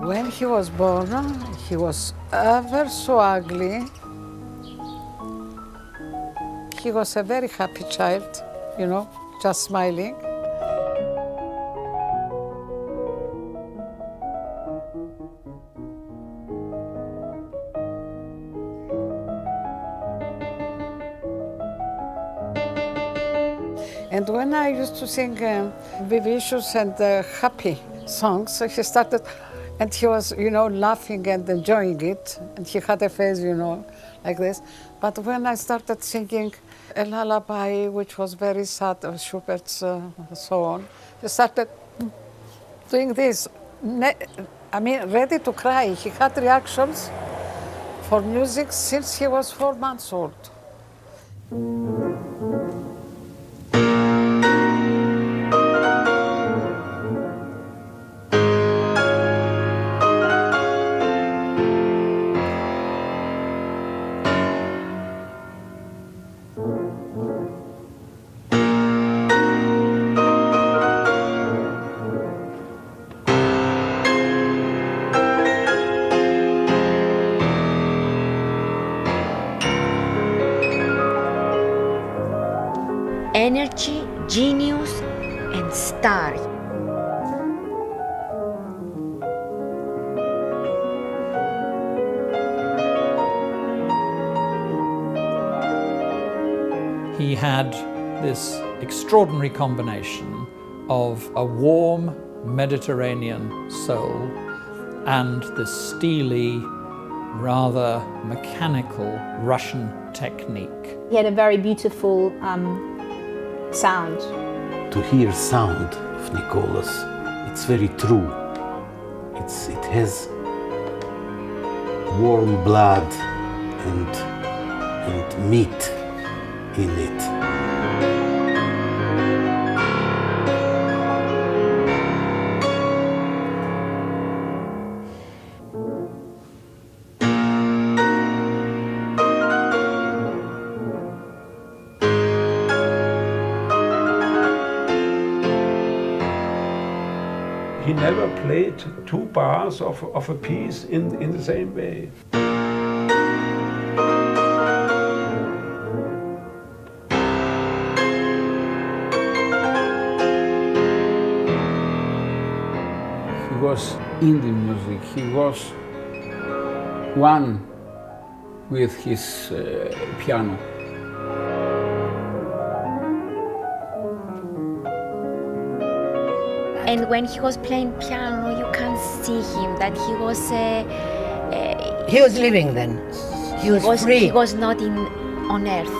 When he was born, he was ever so ugly. He was a very happy child, you know, just smiling. And when I used to sing vivacious and happy songs, he started, and he was, you know, laughing and enjoying it. And he had a face, you know, like this. But when I started singing a lullaby, which was very sad, of Schubert's, so on, he started doing this. I mean, ready to cry. He had reactions for music since he was 4 months old. Energy, genius, and star. He had this extraordinary combination of a warm Mediterranean soul and the steely, rather mechanical Russian technique. He had a very beautiful sound. To hear sound of Nicolas, it's very true. It has warm blood and meat in it. He never played 2 bars of a piece in the same way. He was in the music, he was one with his piano. And when he was playing piano, you can see him that he was. He was living then. He was free. He was not on earth.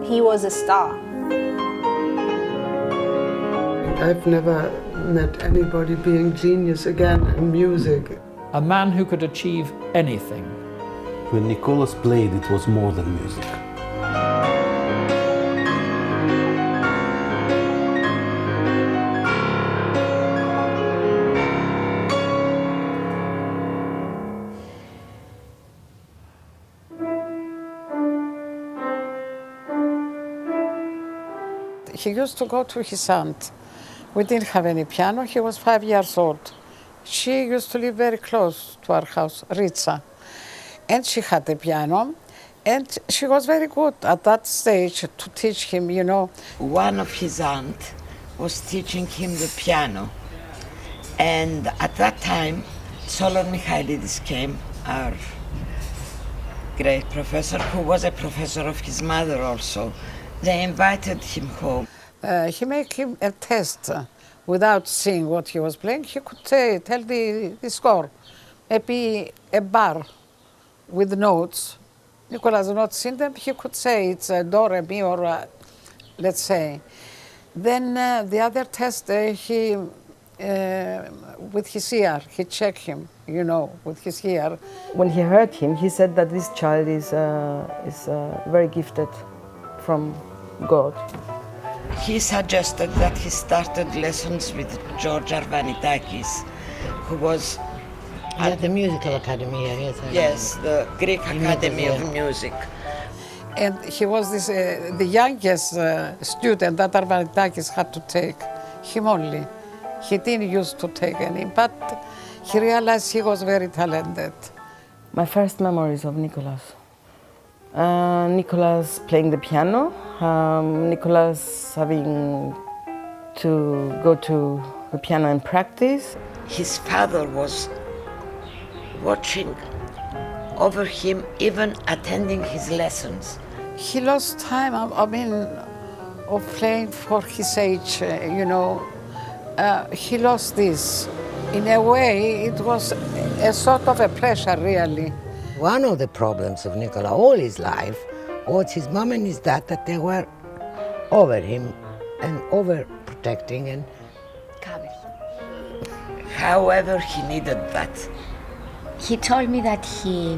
He was a star. I've never met anybody being genius again in music. A man who could achieve anything. When Nicolas played, it was more than music. he used to go to his aunt. We didn't have any piano. He was 5 years old. She used to live very close to our house, Ritsa. And she had a piano. And she was very good at that stage to teach him, you know. One of his aunt was teaching him the piano. And at that time, Solon Michailidis came, our great professor, who was a professor of his mother also. They invited him home. He made him a test without seeing what he was playing. He could tell the score, maybe a bar with notes. Nicolas had not seen them. He could say it's a do, re, mi, or let's say. Then the other test, he with his ear, he checked him, you know, with his ear. When he heard him, he said that this child is very gifted from God. He suggested that he started lessons with George Arvanitakis, who was at the musical academy. Yes, the Greek Academy of Music. And he was this, the youngest student that Arvanitakis had to take, him only. He didn't used to take any, but he realized he was very talented. My first memories of Nicolas. Nicolas playing the piano, Nicolas having to go to the piano and practice. His father was watching over him, even attending his lessons. He lost time, I mean, of playing for his age, you know. He lost this. In a way, it was a sort of a pressure, really. One of the problems of Nicola all his life was his mom and his dad, that they were over him and over-protecting and however, he needed that. He told me that he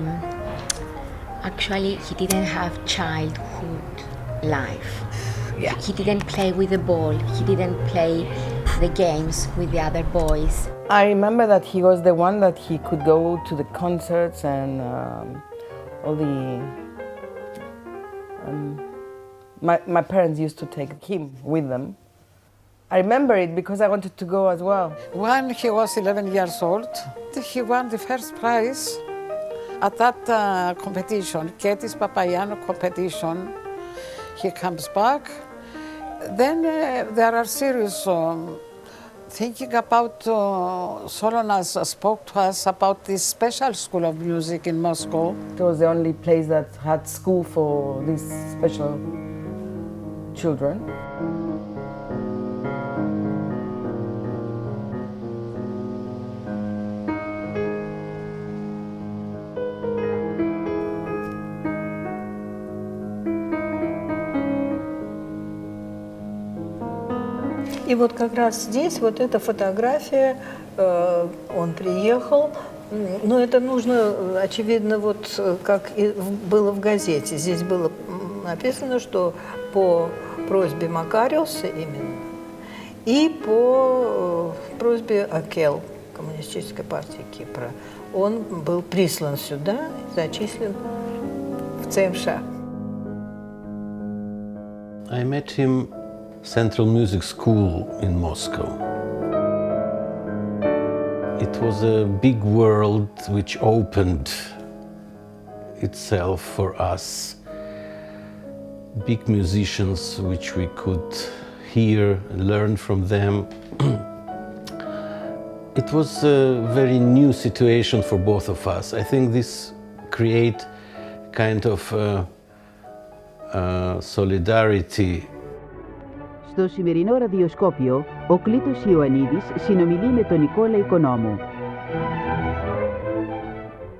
didn't have childhood life. Yeah. He didn't play with the ball. He didn't play the games with the other boys. I remember that he was the one that he could go to the concerts and all the... my parents used to take him with them. I remember it because I wanted to go as well. When he was 11 years old, he won the first prize at that competition, Ketis Papayano competition. He comes back. Then there are serious thinking about, Solonas spoke to us about this special school of music in Moscow. It was the only place that had school for these special children. И вот как раз здесь вот эта фотография, он приехал, но это нужно, очевидно, вот как и было в газете. Здесь было написано, что по просьбе Макариуса именно и по просьбе Акел, Коммунистической партии Кипра, он был прислан сюда, зачислен в ЦМШ. I met him Central Music School in Moscow. It was a big world which opened itself for us. Big musicians which we could hear and learn from them. It was a very new situation for both of us. I think this created kind of solidarity. Στο σημερινό ραδιοσκόπιο, ο Κλήτος Ιωαννίδης συνομιλεί με τον Νικόλα Οικονόμου.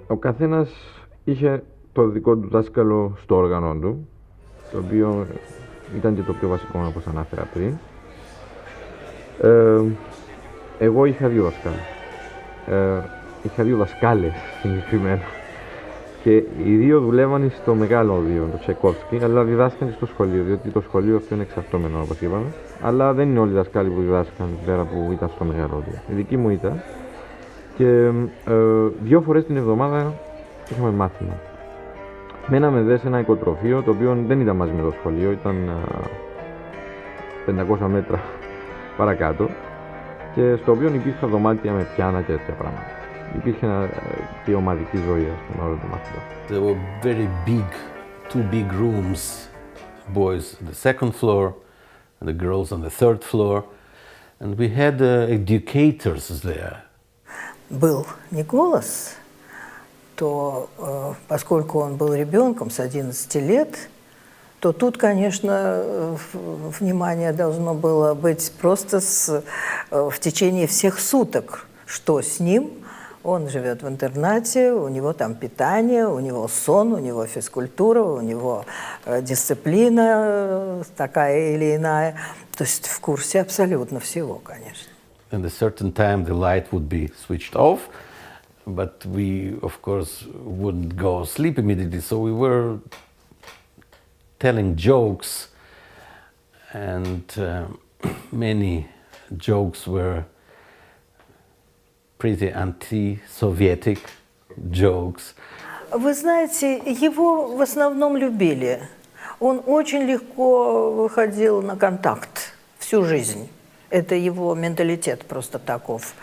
Ο καθένας είχε το δικό του δάσκαλο στο όργανο του, το οποίο ήταν και το πιο βασικό, όπως ανάφερα πριν. Εγώ είχα δύο δασκάλους. Είχα δύο δασκάλες συγκεκριμένα. Και οι δύο δουλεύαν στο μεγάλο οδείο, το Τσαϊκόφσκι, αλλά διδάσκαν στο σχολείο, διότι το σχολείο αυτό είναι εξαρτώμενο, όπως είπαμε. Αλλά δεν είναι όλοι οι δασκάλοι που διδάσκαν πέρα που ήταν στο μεγάλο οδείο. Η δική μου ήταν. Και 2 φορές την εβδομάδα είχαμε μάθημα. Μέναμε δε σε ένα οικοτροφείο, το οποίο δεν ήταν μαζί με το σχολείο, ήταν 500 μέτρα παρακάτω και στο οποίο υπήρχαν δωμάτια με πιάνα και τέτοια πράγματα. Υπήρχε και ομαδική ζωή, ας πούμε, όλο το μαθητό. There were very big, two big rooms, boys on the second floor and the girls on the third floor, and we had educators there. Был Николас, то поскольку он был ребенком с 11 лет, то тут, конечно, внимание должно было быть просто в течение всех суток, что с ним. Он живет в интернате, у него там питание, у него сон, у него физкультура, у него дисциплина такая или иная. То есть в курсе абсолютно всего, конечно. At a certain time the light would be switched off, but we, of course, wouldn't go sleep immediately, so we were telling jokes, and many jokes were pretty anti-Sovietic jokes. Вы знаете, его в основном любили. Он очень легко выходил на контакт всю жизнь. Это его менталитет просто таков.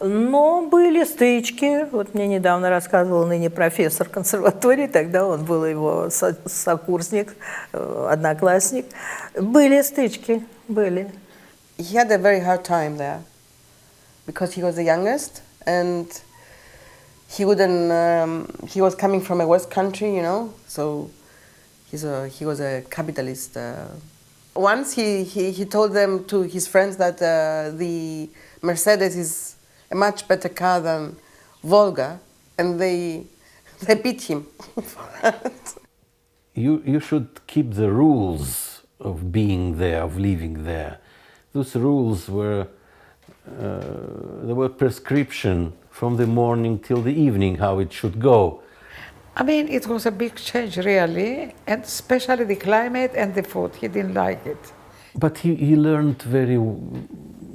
Но были стычки. Вот мне недавно рассказывал ныне профессор консерватории, тогда он был его сокурсник, одноклассник. Были стычки, были. He had a very hard time there because he was the youngest and he wouldn't. He was coming from a West country, you know, so he was a capitalist. Once he told them to his friends that the Mercedes is a much better car than Volga, and they beat him. You should keep the rules of being there, of living there. Those rules were there were prescription from the morning till the evening how it should go. I mean, it was a big change, really, and especially the climate and the food. He didn't like it. But he learned very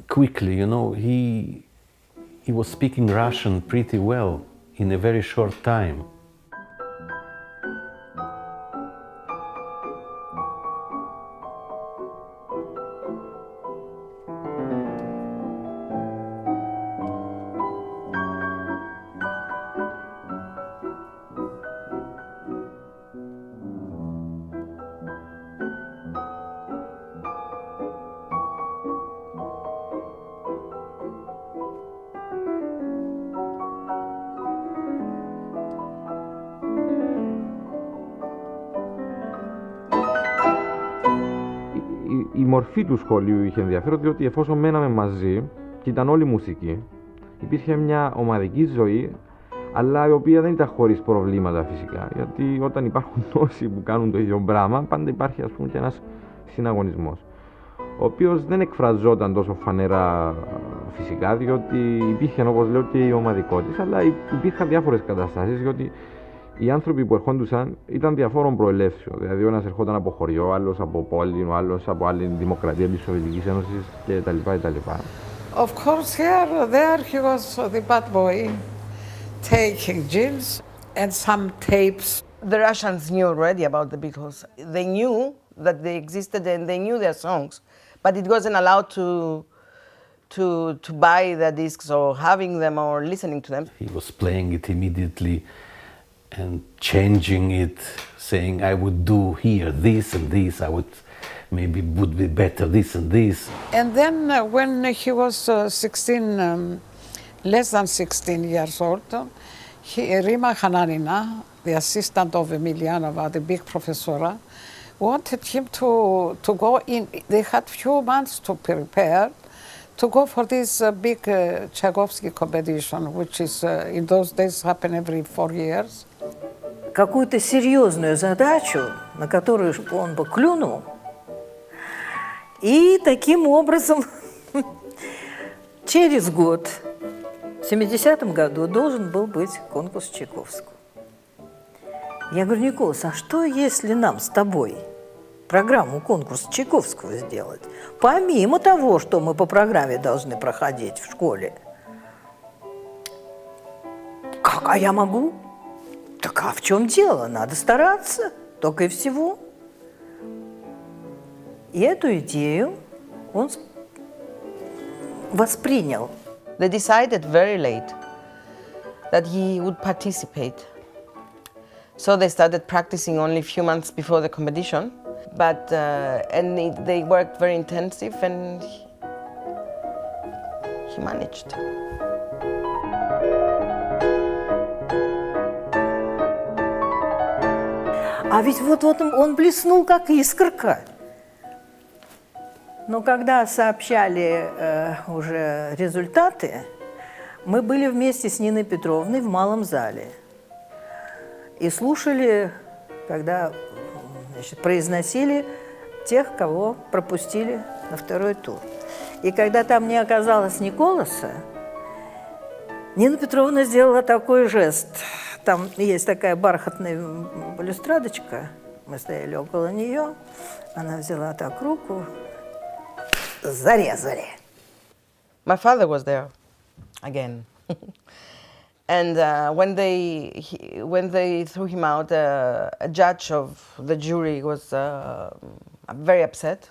quickly, you know. He was speaking Russian pretty well in a very short time. Η μορφή του σχολείου είχε ενδιαφέρον, διότι εφόσον μέναμε μαζί και ήταν όλη μουσική, υπήρχε μια ομαδική ζωή, αλλά η οποία δεν ήταν χωρίς προβλήματα φυσικά. Γιατί όταν υπάρχουν τόσοι που κάνουν το ίδιο πράγμα, πάντα υπάρχει, ας πούμε, και ένας συναγωνισμός, ο οποίος δεν εκφραζόταν τόσο φανερά φυσικά, διότι υπήρχε, όπως λέω, και η ομαδικότητα, αλλά υπήρχαν διάφορες καταστάσεις, διότι οι άνθρωποι που ερχόντουσαν ήταν διαφόρων προελεύσεων. Δηλαδή, ο ένας ερχόταν από χωριό, ο άλλος από πόλη, ο άλλος από άλλη δημοκρατία της Σοβιετικής Ένωσης κτλ. Of course, there he was the bad boy, taking gins and some tapes. The Russians knew already about the Beatles. They knew that they existed and they knew their songs, but it wasn't allowed to buy the discs or having them or listening to them. He was playing it immediately and changing it, saying, I would do here this and this, I would maybe would be better this and this. And then when he was 16, less than 16 years old, Rima Hananina, the assistant of Emilianova, the big professor, wanted him to go in. They had few months to prepare to go for this big Tchaikovsky competition, which is in those days happened every 4 years. Какую-то серьезную задачу, на которую он бы клюнул, и таким образом через год, в 70-м году, должен был быть конкурс Чайковского. Я говорю, Николас, а что, если нам с тобой программу конкурса Чайковского сделать, помимо того, что мы по программе должны проходить в школе? Как, а я могу? Так а в чем дело? Надо стараться, только и всего. И эту идею он воспринял. They decided very late that he would participate. So they started practicing only a few months before the competition, but they worked very intensive, and he managed. А ведь вот он блеснул как искорка. Но когда сообщали уже результаты, мы были вместе с Ниной Петровной в малом зале и слушали, когда, значит, произносили тех, кого пропустили на второй тур. И когда там не оказалось Николаса, Нина Петровна сделала такой жест. Там есть такая бархатная балюстрадочка, мы стояли около нее, она взяла так руку, зарезали. My father was there again. And when they threw him out, a judge of the jury was very upset.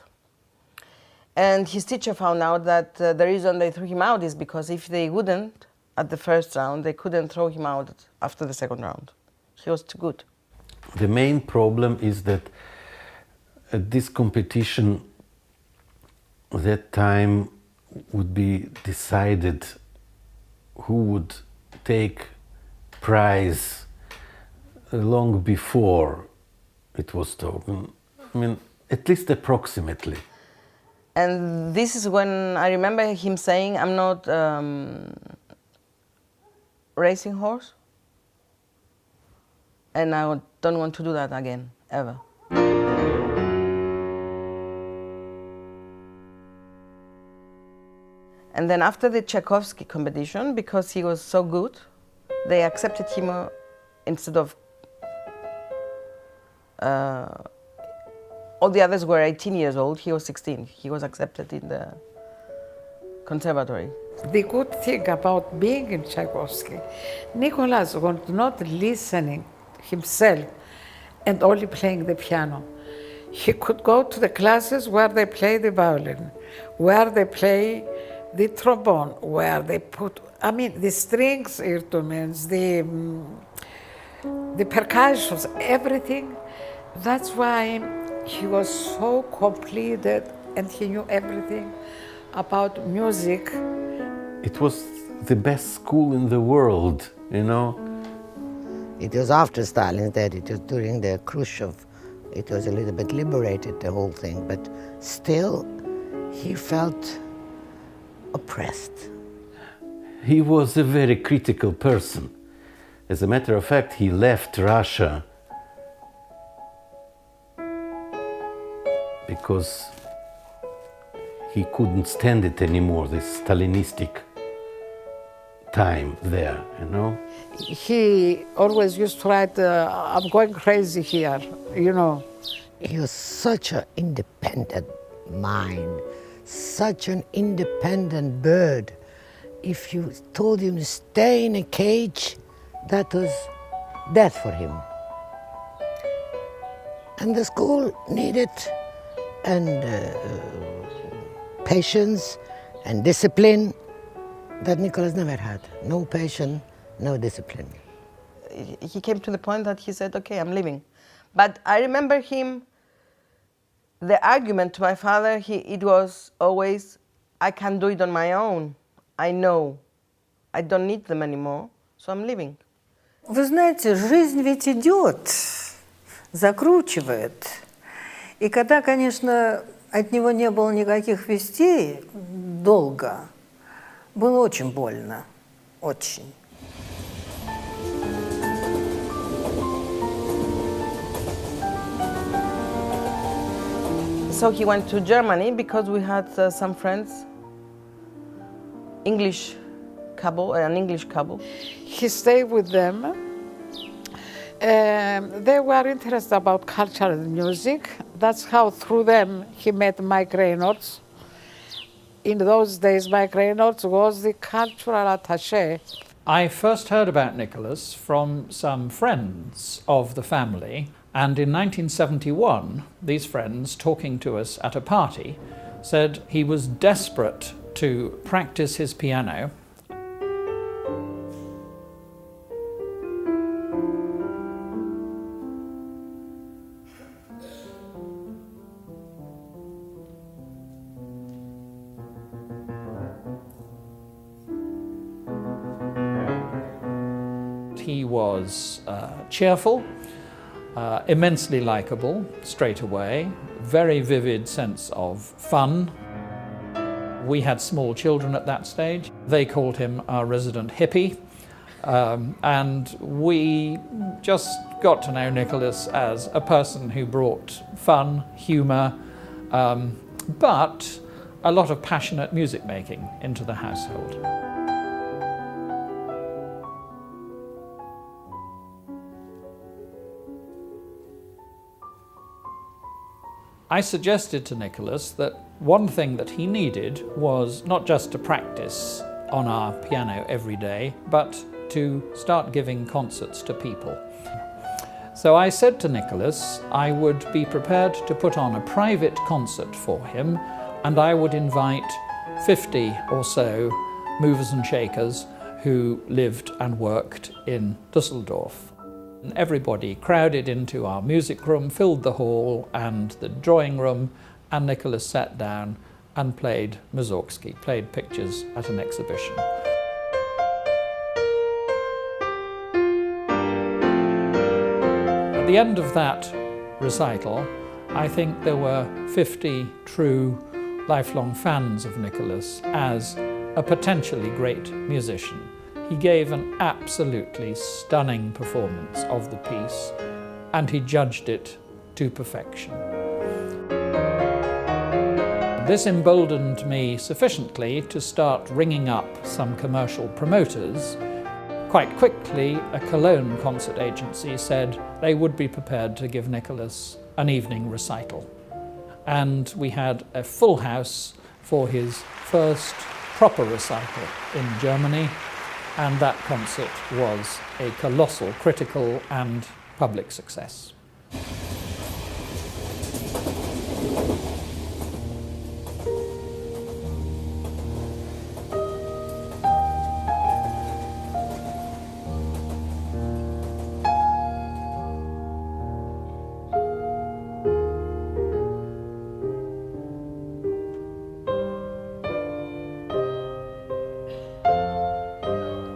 And his teacher found out that the reason they threw him out is because if they wouldn't, at the first round, they couldn't throw him out after the second round. He was too good. The main problem is that at this competition, that time would be decided who would take prize long before it was taken. I mean, at least approximately. And this is when I remember him saying, I'm not racing horse, and I don't want to do that again, ever. And then after the Tchaikovsky competition, because he was so good, they accepted him instead of all the others were 18 years old, he was 16. He was accepted in the conservatory. The good thing about being in Tchaikovsky, Nicolas was not listening himself and only playing the piano. He could go to the classes where they play the violin, where they play the trombone, where they put, I mean, the strings instruments, the percussions, everything. That's why he was so completed and he knew everything about music. It was the best school in the world, you know. It was after Stalin's death, it was during the Khrushchev. It was a little bit liberated, the whole thing, but still he felt oppressed. He was a very critical person. As a matter of fact, he left Russia because he couldn't stand it anymore, this Stalinistic time there, you know. He always used to write, I'm going crazy here, you know. He was such an independent mind, such an independent bird. If you told him to stay in a cage, that was death for him. And the school needed patience and discipline that Nicolas never had. No patience, no discipline. He came to the point that he said, okay, I'm leaving. But I remember him, the argument to my father, it was always, I can do it on my own. I know. I don't need them anymore, so I'm leaving. Вы знаете, жизнь ведь идет, закручивает. И когда, конечно, от него не было никаких вестей долго, было очень больно, очень. So he went to Germany because we had some friends, an English couple. He stayed with them. They were interested about culture and music. That's how through them he met Mike Reynolds. In those days, Mike Reynolds was the cultural attaché. I first heard about Nicolas from some friends of the family, and in 1971, these friends, talking to us at a party, said he was desperate to practice his piano. He was cheerful, immensely likable straight away, very vivid sense of fun. We had small children at that stage. They called him our resident hippie. And we just got to know Nicolas as a person who brought fun, humour, but a lot of passionate music making into the household. I suggested to Nicolas that one thing that he needed was not just to practice on our piano every day, but to start giving concerts to people. So I said to Nicolas I would be prepared to put on a private concert for him, and I would invite 50 or so movers and shakers who lived and worked in Düsseldorf. Everybody crowded into our music room, filled the hall and the drawing room, and Nicolas sat down and played Mussorgsky, played pictures at an exhibition. At the end of that recital, I think there were 50 true lifelong fans of Nicolas as a potentially great musician. He gave an absolutely stunning performance of the piece, and he judged it to perfection. This emboldened me sufficiently to start ringing up some commercial promoters. Quite quickly, a Cologne concert agency said they would be prepared to give Nicolas an evening recital. And we had a full house for his first proper recital in Germany. And that concert was a colossal critical and public success.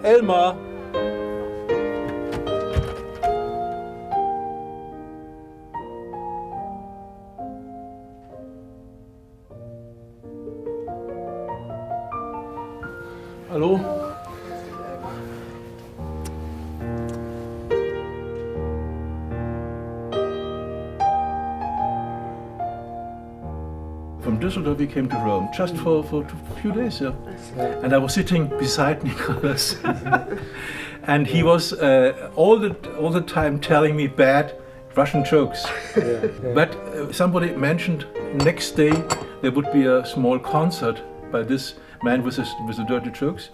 Elmar! Hallo? From Düsseldorf we came to Rome, just for a few days, yeah. And I was sitting beside Nicolas, and he was all the time telling me bad Russian jokes. But somebody mentioned next day there would be a small concert by this man with the dirty jokes.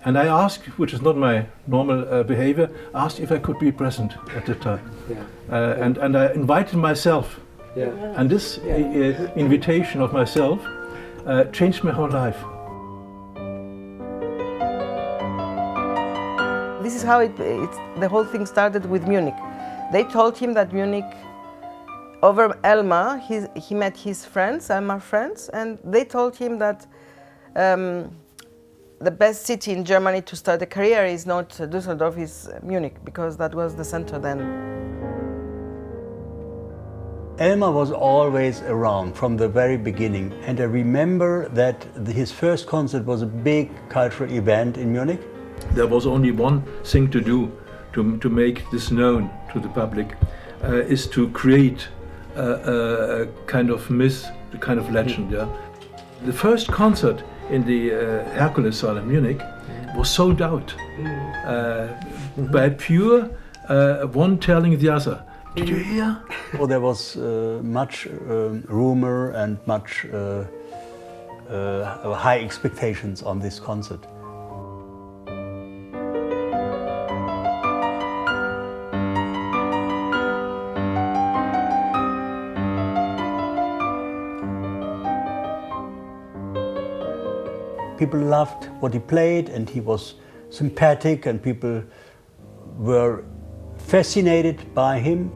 And I asked, which is not my normal behavior, asked if I could be present at the time. And I invited myself. And this invitation of myself changed my whole life. This is how the whole thing started with Munich. They told him that Munich, over Elmar, he met his friends, Elmar friends, and they told him that the best city in Germany to start a career is not Düsseldorf, is Munich, because that was the center then. Elmar was always around from the very beginning, and I remember that his first concert was a big cultural event in Munich. There was only one thing to do to make this known to the public, is to create a kind of myth, a kind of legend. Yeah? The first concert in the Hercules Saal in Munich was sold out by pure one telling the other. Did you hear? Well, there was much rumor and much high expectations on this concert. people loved what he played, and he was sympathetic, and people were fascinated by him.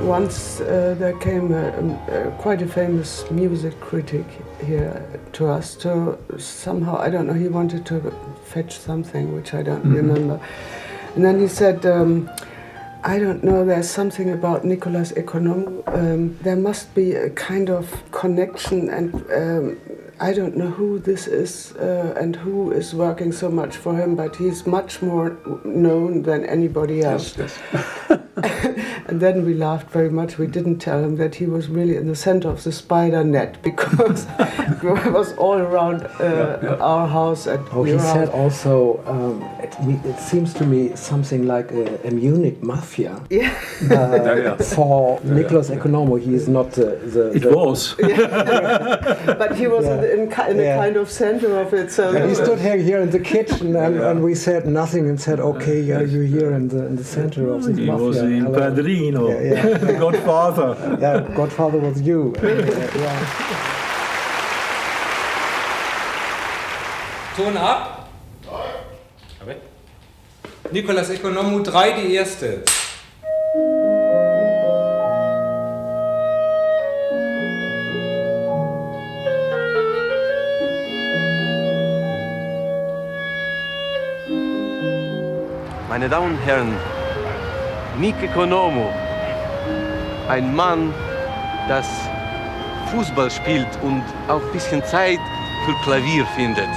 Once there came quite a famous music critic here to us to somehow, I don't know, he wanted to fetch something which I don't remember. And then he said, I don't know, there's something about Nicolas Economou. There must be a kind of connection, and I don't know who this is and who is working so much for him, but he's much more known than anybody else. Yes. And then we laughed very much. We didn't tell him that he was really in the center of the spider net, because it was all around our house. He said also, it seems to me something like a Munich mafia. Yeah. For Nicolas Economou, he is not It was. But he was in a kind of center of it. So he stood here in the kitchen, and we said nothing, and said, okay, you're here in the center of the mafia. He was the padrino, the godfather. Yeah, godfather was you. Ton ab. Nicolas Economou 3, die erste. Meine Damen und Herren, Nico Economou, ein Mann, das Fußball spielt und auch ein bisschen Zeit für Klavier findet.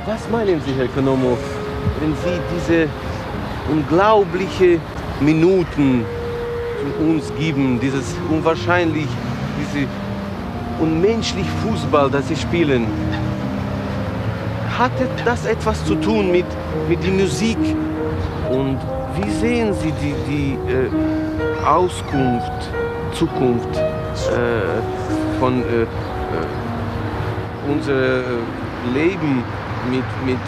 Was meinen Sie, Herr Economou, wenn Sie diese unglaubliche Minuten für uns geben, dieses unwahrscheinlich, diese unmenschliche Fußball, das Sie spielen? Hatte das etwas zu tun mit der Musik? Und wie sehen Sie die Zukunft von unserem Leben mit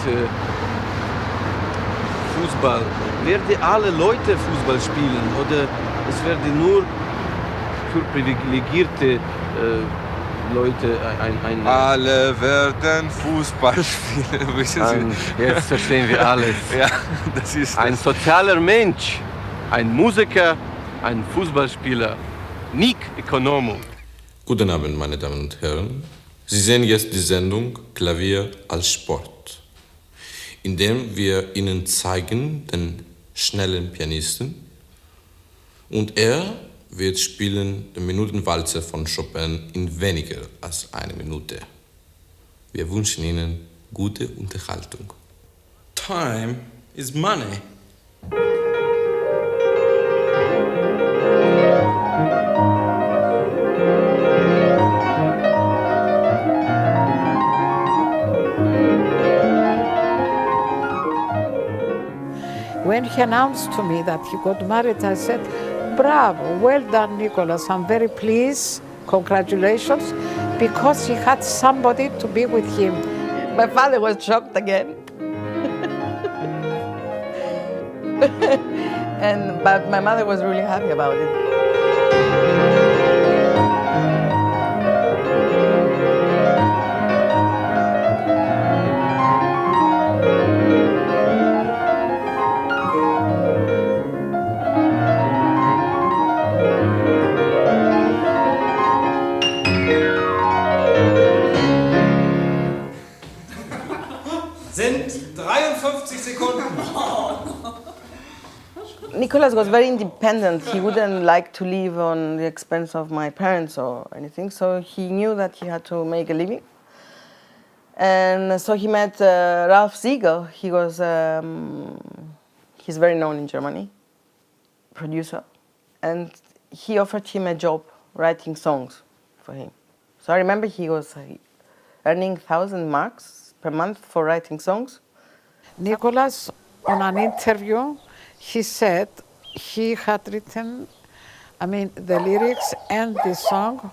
Fußball? Werden alle Leute Fußball spielen oder es werden nur für privilegierte Leute ein Alle werden Fußball spielen, wissen Sie? Jetzt verstehen wir alles. Ja, das ist ein sozialer Mensch, ein Musiker, ein Fußballspieler, Nico Economou. Guten Abend, meine Damen und Herren. Sie sehen jetzt die Sendung Klavier als Sport, in dem wir Ihnen zeigen den schnellen Pianisten, und er wird spielen den Minutenwalzer von Chopin in weniger als eine Minute. Wir wünschen Ihnen gute Unterhaltung. Time is money. When he announced to me that he got married, I said, bravo, well done, Nicolas. I'm very pleased. Congratulations, because he had somebody to be with him. My father was shocked again. But my mother was really happy about it. Sind 53 Sekunden. Nicolas was very independent. He wouldn't like to live on the expense of my parents or anything, so he knew that he had to make a living. And so he met Ralph Siegel. He was, he's very known in Germany, producer. And he offered him a job writing songs for him. So I remember he was earning 1,000 marks per month for writing songs. Nicolas, on an interview, he said he had written, the lyrics and the song,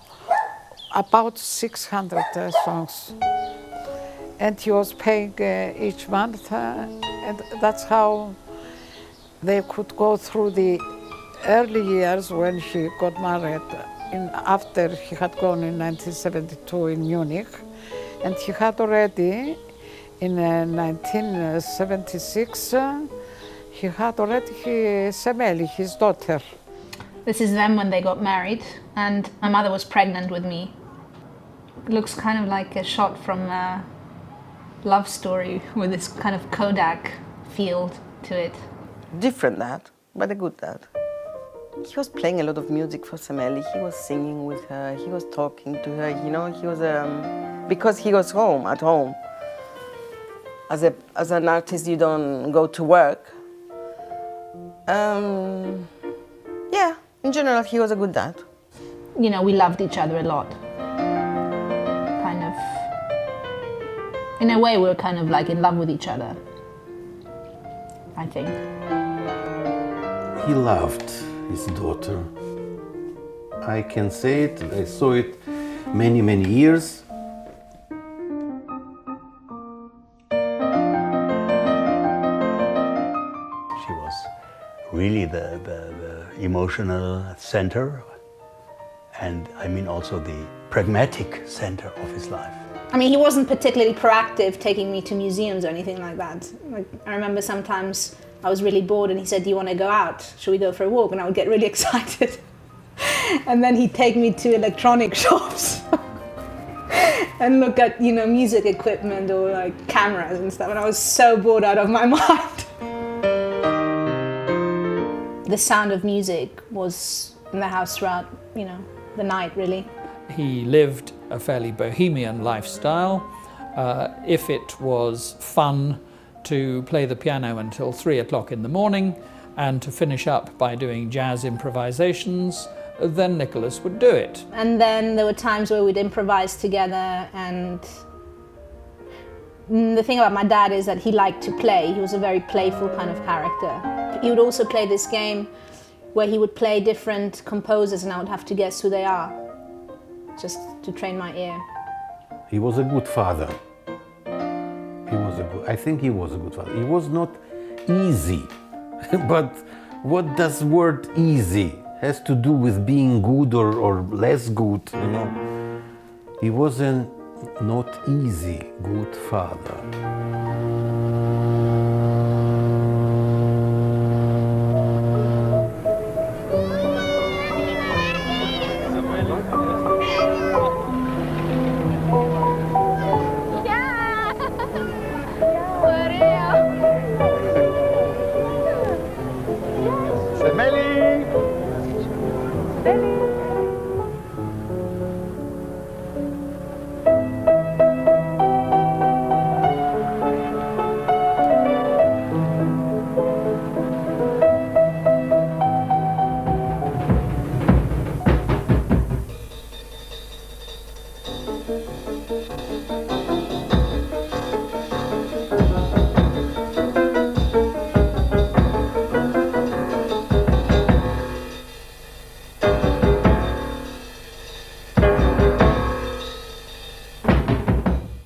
about 600 songs. and he was paying each month, and that's how they could go through the early years when he got married after he had gone in 1972 in Munich, and he had already in 1976 he had already Semeli, his daughter. This is them when they got married, and my mother was pregnant with me. It looks kind of like a shot from a love story with this kind of Kodak feel to it. Different dad, but a good dad. He was playing a lot of music for Semeli. He was singing with her. He was talking to her. You know, he was because he was at home. As an artist, you don't go to work. Yeah, in general, he was a good dad. You know, we loved each other a lot. Kind of, in a way, we were kind of like in love with each other, I think. He loved his daughter. I can say it, I saw it many, many years. She was really the emotional center, and I mean also the pragmatic center of his life. I mean, he wasn't particularly proactive taking me to museums or anything like that. Like, I remember sometimes I was really bored and he said, "Do you want to go out? Should we go for a walk?" And I would get really excited. And then he'd take me to electronic shops and look at, you know, music equipment or like cameras and stuff. And I was so bored out of my mind. The sound of music was in the house throughout, you know, the night, really. He lived a fairly bohemian lifestyle. If it was fun to play the piano until 3 o'clock in the morning and to finish up by doing jazz improvisations, then Nicolas would do it. And then there were times where we'd improvise together, and the thing about my dad is that he liked to play. He was a very playful kind of character. He would also play this game where he would play different composers and I would have to guess who they are, just to train my ear. He was a good father. I think he was a good father. He was not easy, but what does word easy has to do with being good or less good, you know? He was a not easy good father.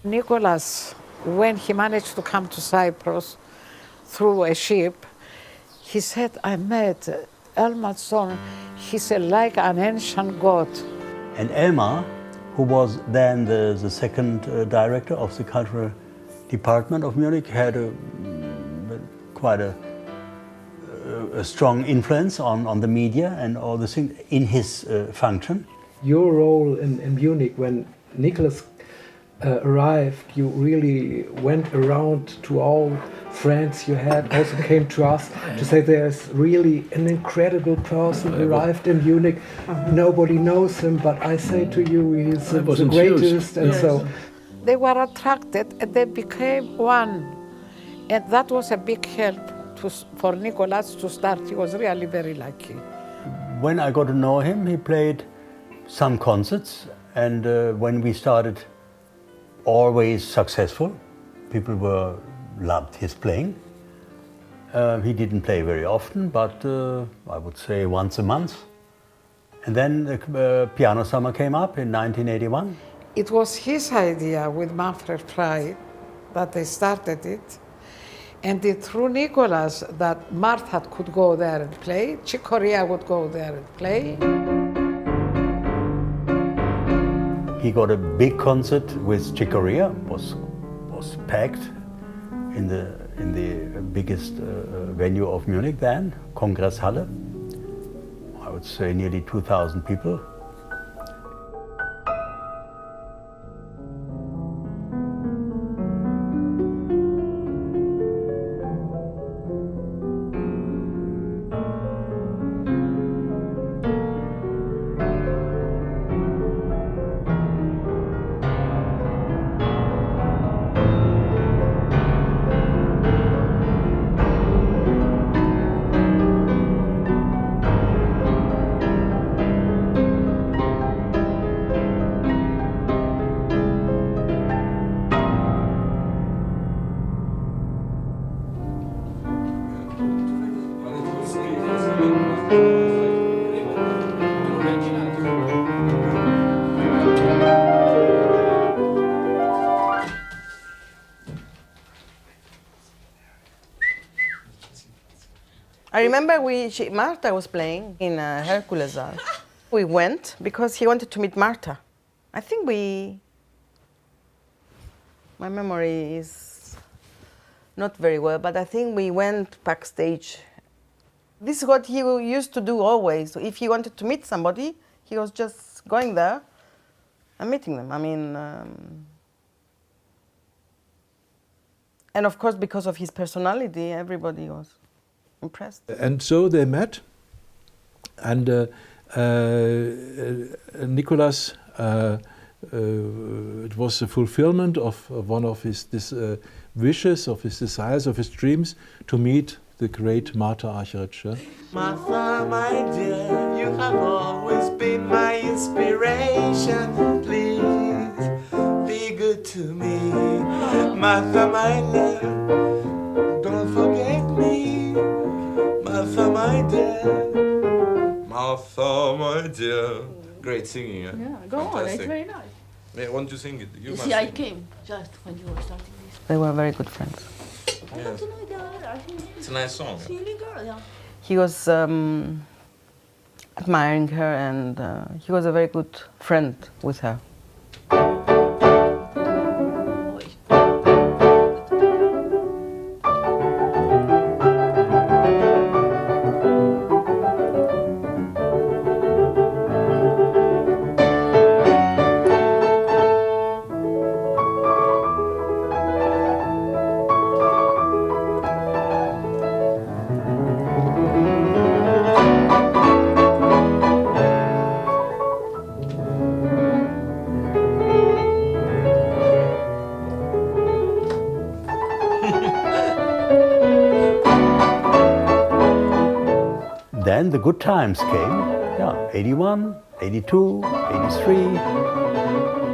Nicolas, when he managed to come to Cyprus through a ship, he said, "I met Elmar's son. He's like an ancient god." And Elmar, who was then the second director of the cultural department of Munich, had quite a strong influence on the media and all the things in his function. Your role in Munich when Nicolas arrived, you really went around to all friends you had, also came to us to say there's really an incredible person arrived in Munich. Nobody knows him, but I say to you, he's the greatest. And so they were attracted and they became one. And that was a big help for Nicolas to start. He was really very lucky. When I got to know him, he played some concerts, and when we started, always successful. People loved his playing. He didn't play very often, but I would say once a month. And then the piano summer came up in 1981. It was his idea with Manfred Frey that they started it. And it's through Nicolas that Martha could go there and play, Corea would go there and play. He got a big concert with Corea, was packed in the biggest venue of Munich then, Kongresshalle. I would say nearly 2,000 people. I remember Martha was playing in Hercules. We went because he wanted to meet Martha. I think my memory is not very well, but I think we went backstage. This is what he used to do always. If he wanted to meet somebody, he was just going there and meeting them. I mean, and of course, because of his personality, everybody was impressed. And so they met, and Nicolas, it was a fulfillment of one of his wishes, of his desires, of his dreams, to meet the great Martha Argerich. Martha, my dear, you have always been my inspiration. Please be good to me. Martha, my love, don't forget me. Martha, my dear. Martha, my dear. Great singing, eh? Yeah, go on, it's very nice. Yeah, why don't you sing it? You see, I came just when you were starting this. They were very good friends. I want to know the other. I think it's a nice song. Silly girl, yeah. He was admiring her, and he was a very good friend with her. Then the good times came, yeah, 81, 82, 83.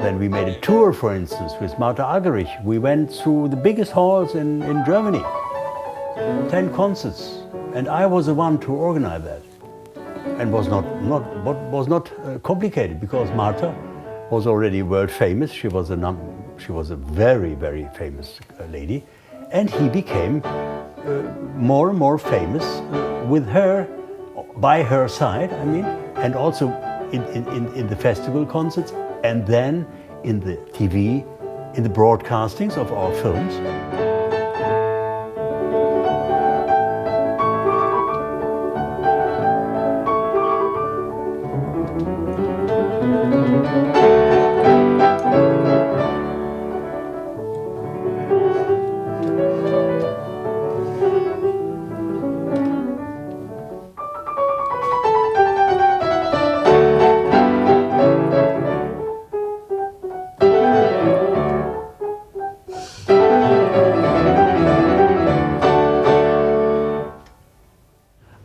Then we made a tour, for instance, with Martha Argerich. We went through the biggest halls in Germany, 10 concerts, and I was the one to organize that. And was not complicated, because Martha was already world famous. She was a very, very famous lady, and he became more and more famous with her, by her side, I mean, and also in the festival concerts, and then in the TV, in the broadcastings of our films.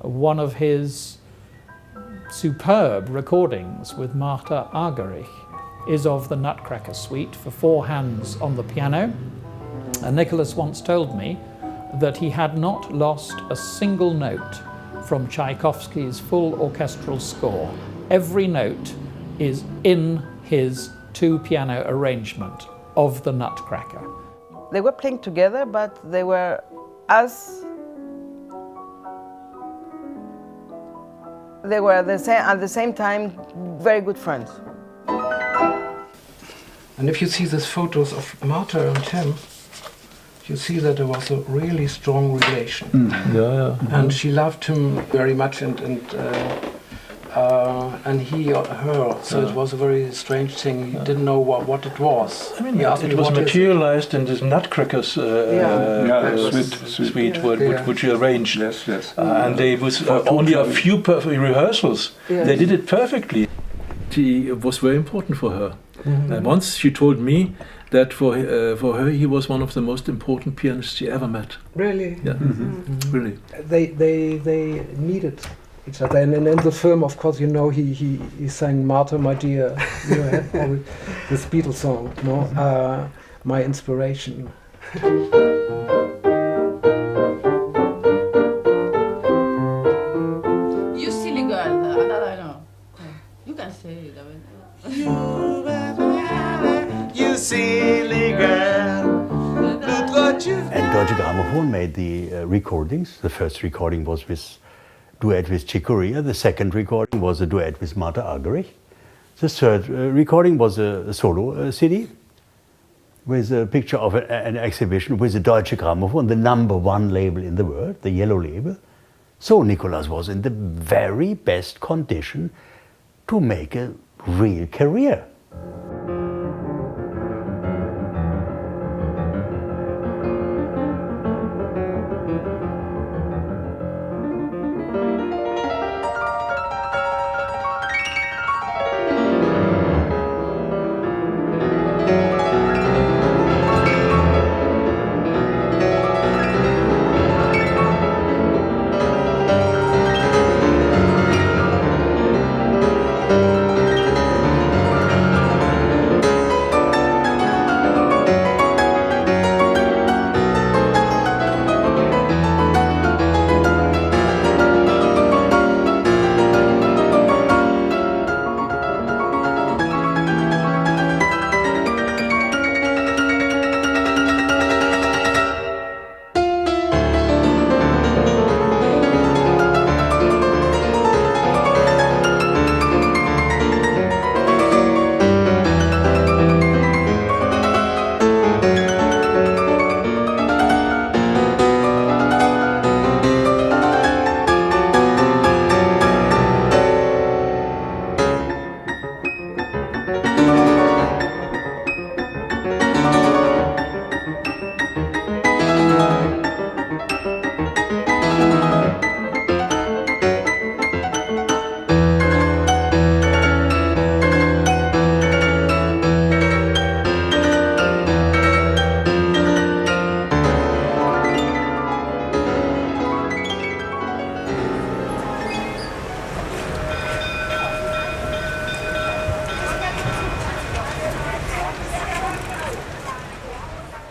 One of his superb recordings with Martha Argerich is of the Nutcracker Suite for 4 hands on the piano. And Nicolas once told me that he had not lost a single note from Tchaikovsky's full orchestral score. Every note is in his 2-piano arrangement of the Nutcracker. They were playing together, but they were as they were at the same time very good friends. And if you see these photos of Martha and him, you see that there was a really strong relation. And she loved him very much, and he her. So it was a very strange thing. He didn't know what it was. I mean, it was materialized in this nutcracker suite which you arranged. And they was only a few rehearsals. They did it perfectly. It was very important for her. And once she told me that for her he was one of the most important pianists she ever met. Really? Yeah, really. They needed each other, and in the film, of course, you know, he sang "Martha, my dear," you know, this Beatles song, no, my inspiration. You silly girl, I know. You can say it. You silly girl, look what you've And Deutsche Grammophon made the recordings. The first recording was with duet with Corea. The second recording was a duet with Martha Argerich. The third recording was a solo CD with a picture of an exhibition with the Deutsche Grammophon, the #1 label in the world, the yellow label. So Nicolas was in the very best condition to make a real career.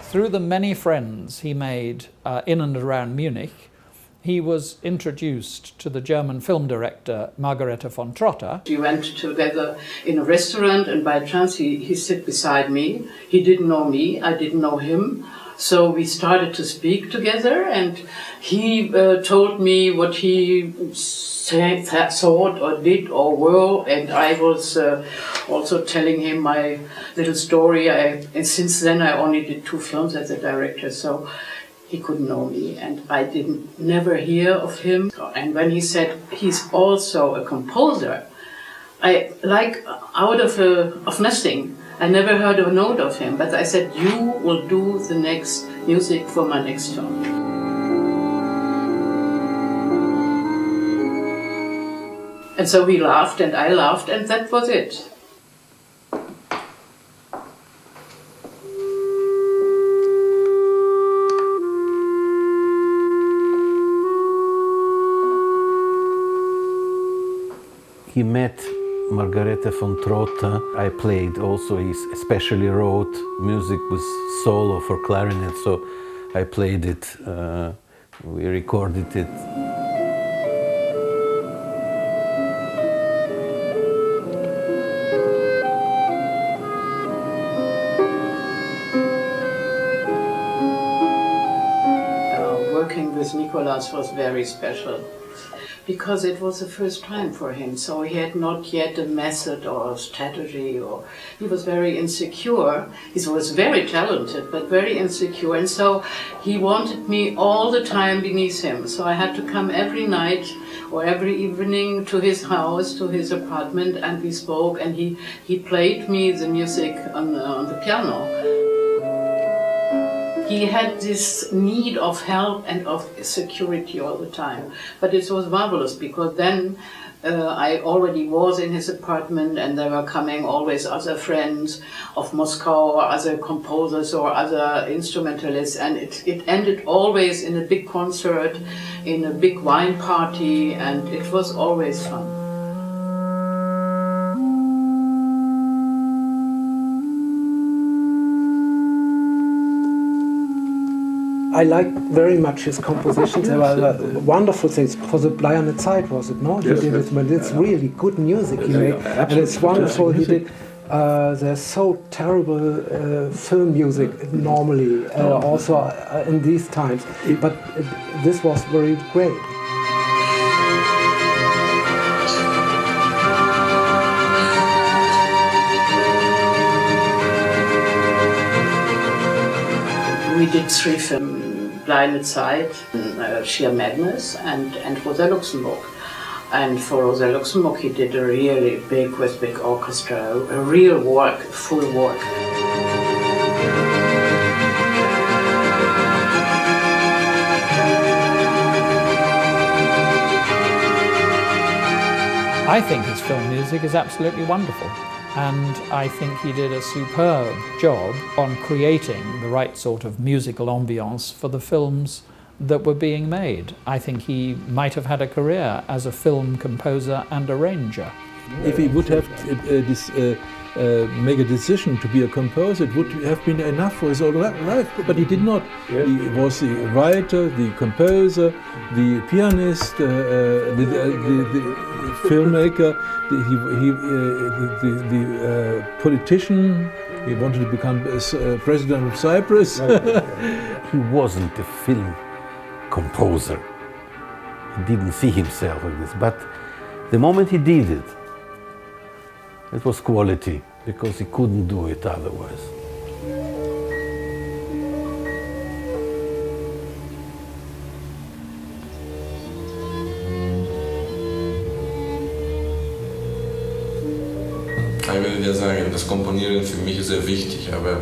Through the many friends he made in and around Munich, he was introduced to the German film director Margarethe von Trotta. We went together in a restaurant, and by chance he sit beside me. He didn't know me, I didn't know him. So we started to speak together, and he told me what he thought or did or were, and I was also telling him my little story. And since then I only did 2 films as a director, so he couldn't know me, and I didn't never hear of him. And when he said he's also a composer, I like out of nothing. I never heard a note of him, but I said, you will do the next music for my next film. And so we laughed and I laughed, and that was it. He met Margarethe von Trotta. I played also, he especially wrote music with solo for clarinet, so I played it, we recorded it. Nicolas was very special because it was the first time for him. So he had not yet a method or a strategy, or he was very insecure. He was very talented, but very insecure. And so he wanted me all the time beneath him. So I had to come every night or every evening to his house, to his apartment, and we spoke, and he played me the music on the piano. He had this need of help and of security all the time. But it was marvelous because then I already was in his apartment and there were coming always other friends of Moscow or other composers or other instrumentalists, and it ended always in a big concert, in a big wine party, and it was always fun. I like very much his compositions. There were wonderful things for the Bleierne Zeit, was it not? Yes, he did yes. it, but it's really good music he made, and it's wonderful. He did. There's so terrible film music normally, also in these times, but this was very great. We did 3 films, Bleierne Zeit, Sheer Madness, and Rosa Luxemburg. And for Rosa Luxemburg he did a really big, with big orchestra, a real work, full work. I think his film music is absolutely wonderful. And I think he did a superb job on creating the right sort of musical ambience for the films that were being made. I think he might have had a career as a film composer and arranger. If he would have make a decision to be a composer, it would have been enough for his whole life, but he did not. Yes. He was the writer, the composer, the pianist, the filmmaker, the politician. He wanted to become president of Cyprus. He wasn't a film composer. He didn't see himself like this, but the moment he did it, it was quality, because he couldn't do it otherwise. Ich würde dir sagen, das Komponieren für mich ist sehr wichtig, aber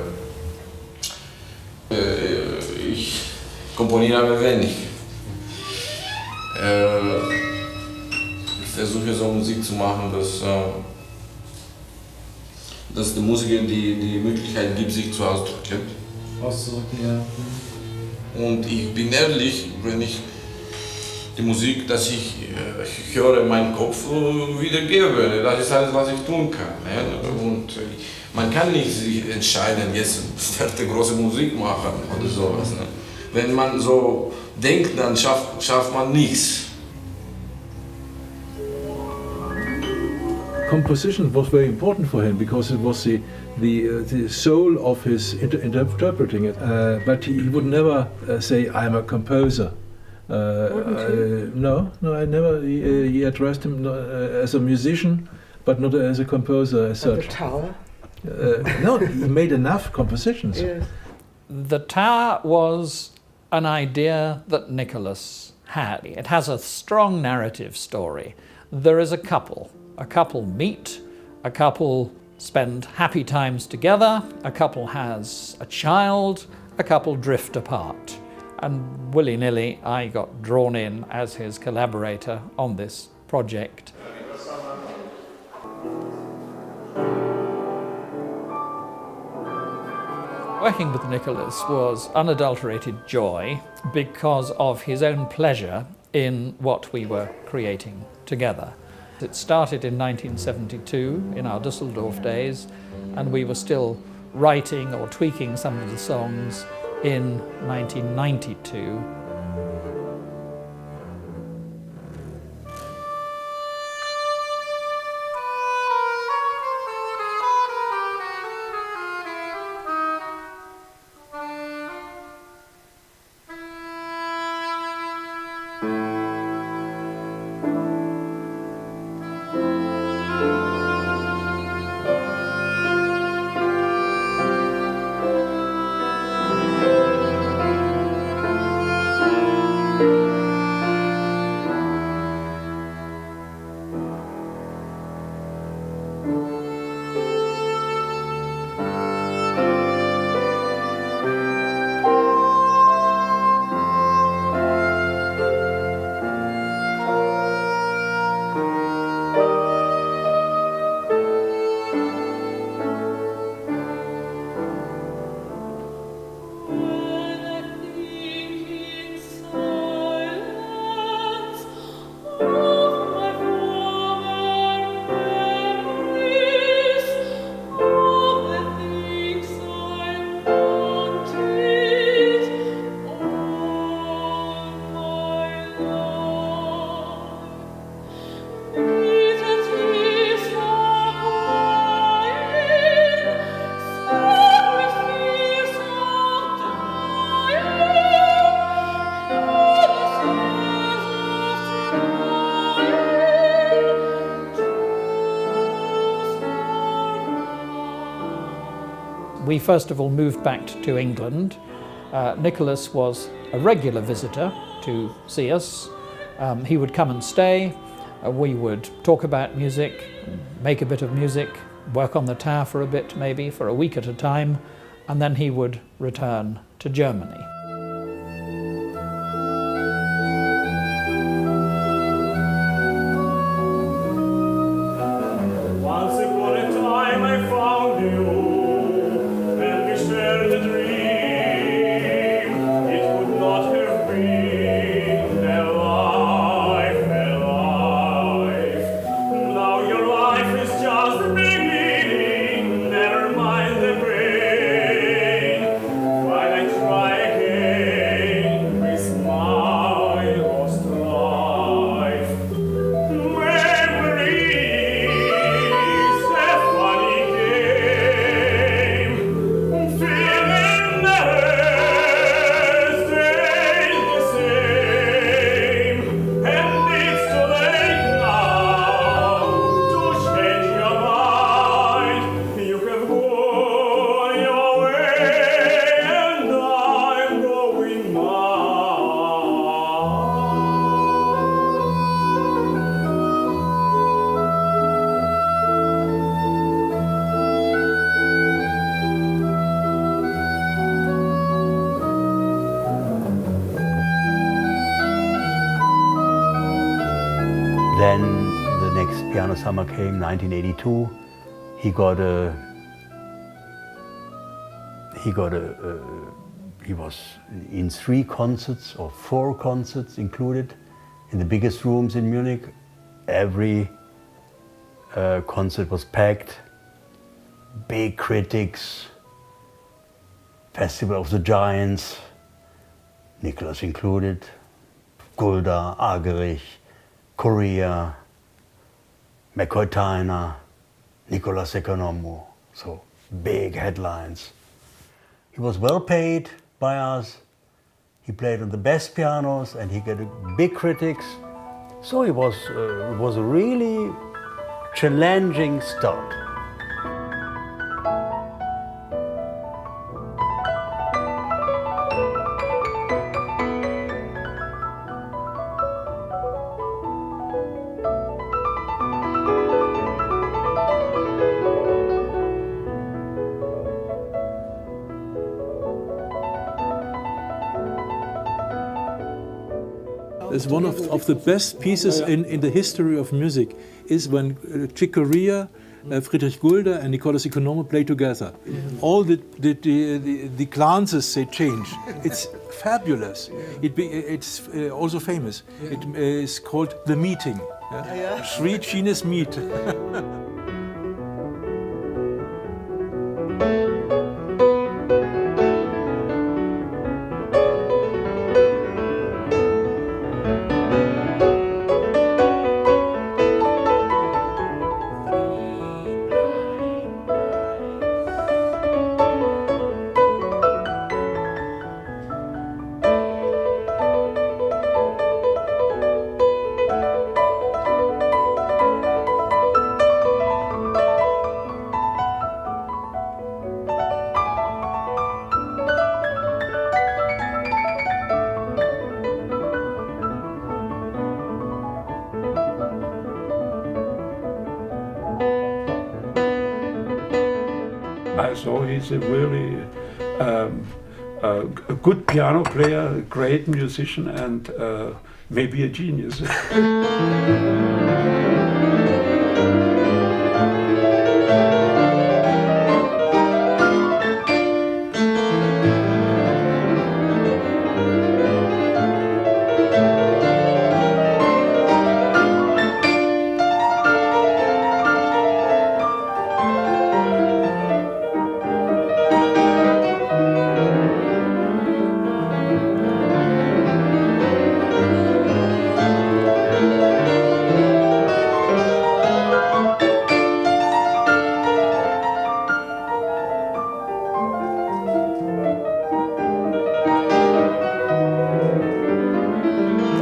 ich komponiere aber wenig. Ich versuche so Musik zu machen, dass der Musiker die Möglichkeit gibt, sich zu ausdrücken. Auszudrücken, ja. Und ich bin ehrlich, wenn ich die Musik, dass ich höre, meinen Kopf wiedergebe. Das ist alles, was ich tun kann. Und man kann nicht sich entscheiden, jetzt eine große Musik machen oder sowas. Wenn man so denkt, dann schafft man nichts. Composition was very important for him because it was the soul of his interpreting it. But he would never say, "I'm a composer." No, I never. He addressed him as a musician, but not as a composer as such. The Tower? No, he made enough compositions. Yes. The Tower was an idea that Nicolas had. It has a strong narrative story. There is a couple. A couple meet, a couple spend happy times together, a couple has a child, a couple drift apart. And willy-nilly, I got drawn in as his collaborator on this project. Working with Nicolas was unadulterated joy because of his own pleasure in what we were creating together. It started in 1972 in our Düsseldorf days, and we were still writing or tweaking some of the songs in 1992. We first of all moved back to England. Nicolas was a regular visitor to see us. He would come and stay. We would talk about music, make a bit of music, work on the tower for a bit, maybe for a week at a time, and then he would return to Germany. Once upon a time I found you, and we shared a dream. It could not have been a life. Now your life is just the beginning, never mind the pain. While I try again with my lost life. Memories, a funny game, feeling never stays the same, and it's too late now to change your mind. You have gone your way, and I'm going Then the next piano summer came, 1982. He was in 3 concerts or 4 concerts included in the biggest rooms in Munich. Every concert was packed. Big critics, Festival of the Giants, Nicolas included, Gulda, Argerich, Korea, McCoy, Nicolas Economou, so big headlines. He was well paid by us. He played on the best pianos and he got big critics. So it was a really challenging start. It's one of the best pieces in the history of music is when Corea, Friedrich Gulda and Nicolas Economou play together. All the glances they change. It's fabulous. It's also famous. It is called The Meeting. Three genius meet. So he's a really a good piano player, a great musician, and maybe a genius.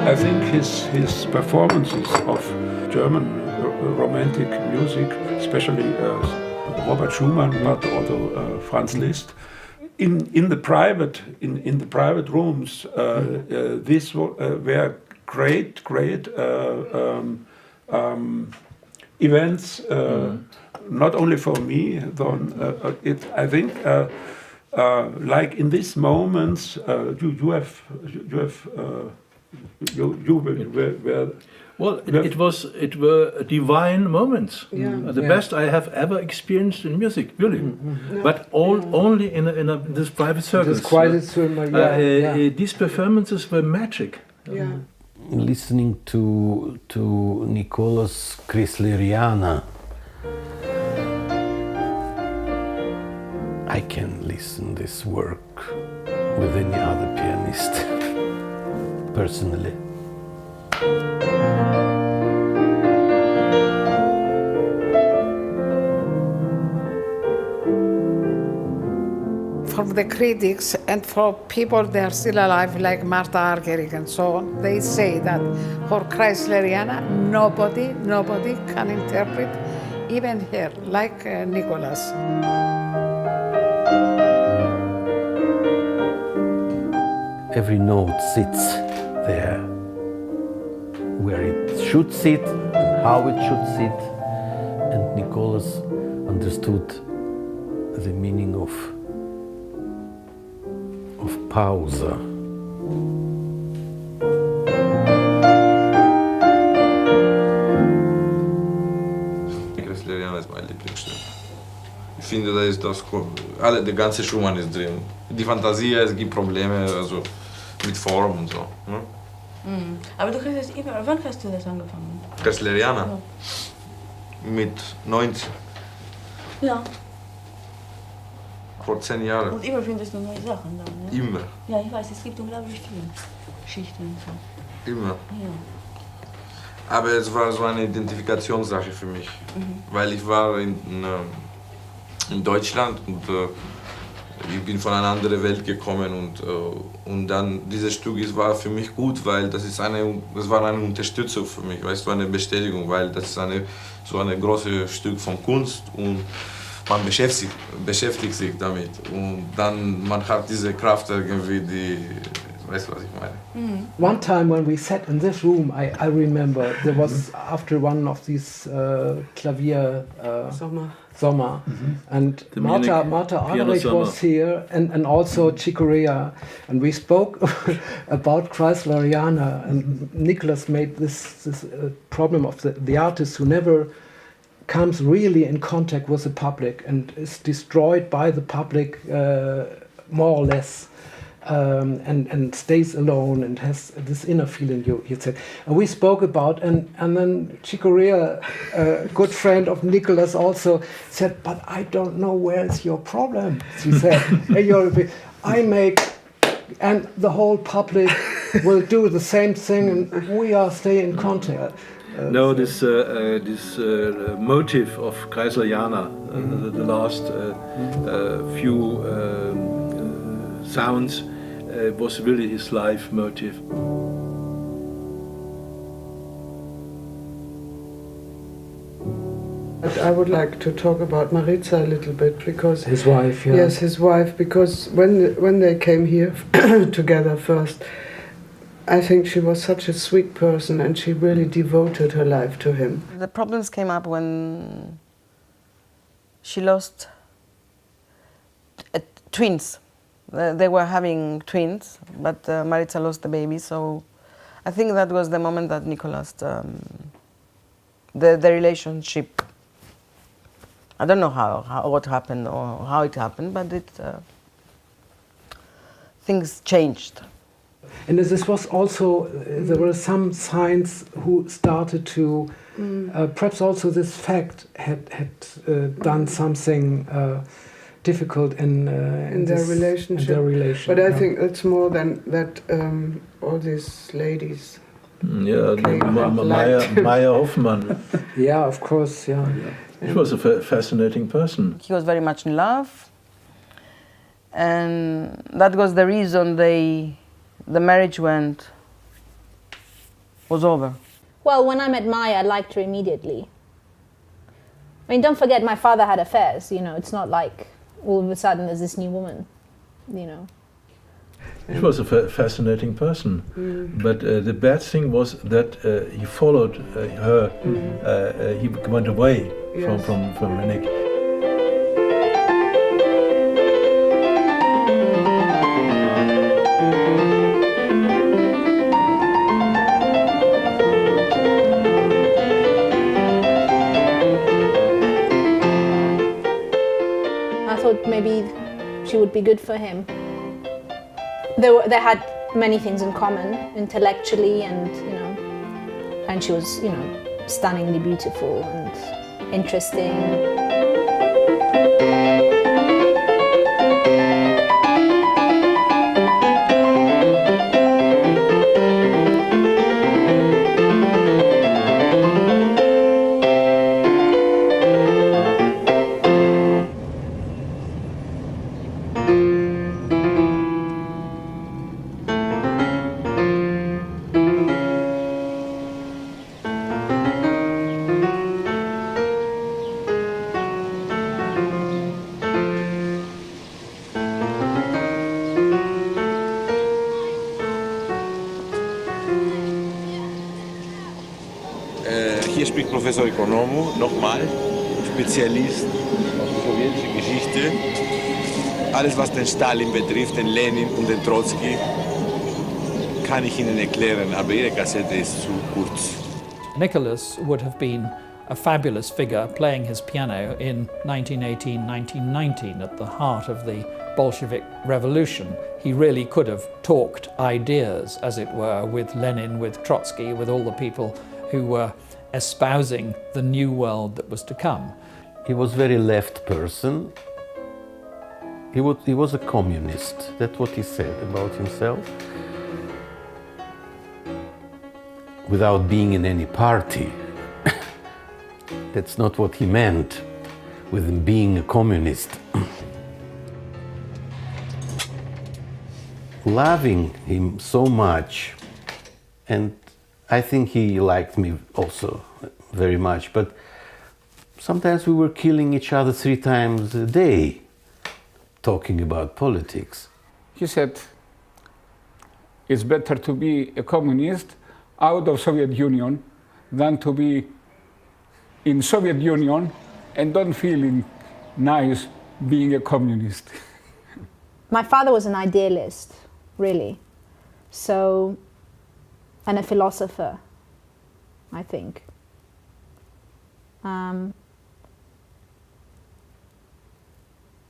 I think his performances of German romantic music, especially Robert Schumann, but also Franz Liszt. In the private rooms, these were great events. Not only for me, I think. Like in these moments, you were. Well, it were divine moments. The best I have ever experienced in music, really. But only in this private circles. This quiet cinema, these performances were magic. Listening to Nicolas Chrysleriana, I can listen this work with any other pianist, personally. From the critics and for people that are still alive, like Martha Argerich and so on, they say that for Chrysleriana, nobody can interpret, even her, like Nicolas. Every note sits there, where it should sit and how it should sit. And Nicolas understood the meaning of pausa. Chrysleriana ist mein Lieblingsstück. Ich finde, da ist der ganze Schumann ist drin. Die Fantasie, es gibt Probleme, also mit Form und so. Ne? Aber du hast es immer, wann hast du das angefangen? Chrysleriana? Ja. Mit 19. Ja. Vor 10 Jahren. Und immer findest du neue Sachen dann, ne? Immer. Ja, ich weiß, es gibt unglaublich viele Schichten und so. Immer. Ja. Aber es war so eine Identifikationssache für mich. Weil ich war in Deutschland und ich bin von einer anderen Welt gekommen und dann dieses Stück war für mich gut, weil das war eine Unterstützung für mich, weißt du, eine Bestätigung, weil das ist so ein großes Stück von Kunst und man beschäftigt sich damit und dann man hat diese Kraft irgendwie, weißt du, was ich meine? One time when we sat in this room, I remember there was after one of these Klavier Sommer, and Martha Argerich was here, and also Corea, and we spoke about Chrysleriana, and Nicolas made this problem of the artist who never comes really in contact with the public and is destroyed by the public more or less. And stays alone and has this inner feeling you said. And we spoke about, and then Corea, a good friend of Nicolas, also said, but I don't know where is your problem, she said. I make, and the whole public will do the same thing and we are stay in contact. No, this motive of Chrysleriana, the last few sounds, was really his life motive. I would like to talk about Maritza a little bit because his wife, yeah. Yes, his wife. Because when they came here together first, I think she was such a sweet person, and she really devoted her life to him. The problems came up when she lost twins. They were having twins, but Maritza lost the baby, so I think that was the moment that Nicolas, the relationship, I don't know what happened or how it happened, but things changed. And this was also, there were some signs who started to, perhaps also this fact had done something difficult in their relationship. But I think it's more than that. All these ladies. Maya Hofmann. Yeah, of course. Yeah. He was a fascinating person. He was very much in love, and that was the reason the marriage was over. Well, when I met Maya, I liked her immediately. I mean, don't forget, my father had affairs, you know, it's not like all of a sudden there's this new woman, you know. He was a fascinating person, but the bad thing was that he followed her, he went away from Nick. I thought maybe she would be good for him. They had many things in common, intellectually, and you know, and she was, you know, stunningly beautiful and interesting. Hier spricht Professor Economou, nochmal, Spezialist auf die sowjetische Geschichte. Alles, was den Stalin betrifft, den Lenin und den Trotzki, kann ich Ihnen erklären, aber Ihre Kassette ist zu kurz. Nicolas would have been a fabulous figure playing his piano in 1918, 1919 at the heart of the Bolshevik Revolution. He really could have talked ideas, as it were, with Lenin, with Trotsky, with all the people who were espousing the new world that was to come. He was a very left person. He was a communist. That's what he said about himself. Without being in any party. That's not what he meant with him being a communist. Loving him so much, and I think he liked me also very much, but sometimes we were killing each other 3 times a day, talking about politics. He said, it's better to be a communist out of Soviet Union than to be in Soviet Union and don't feel nice being a communist. My father was an idealist, really. So, and a philosopher, I think. And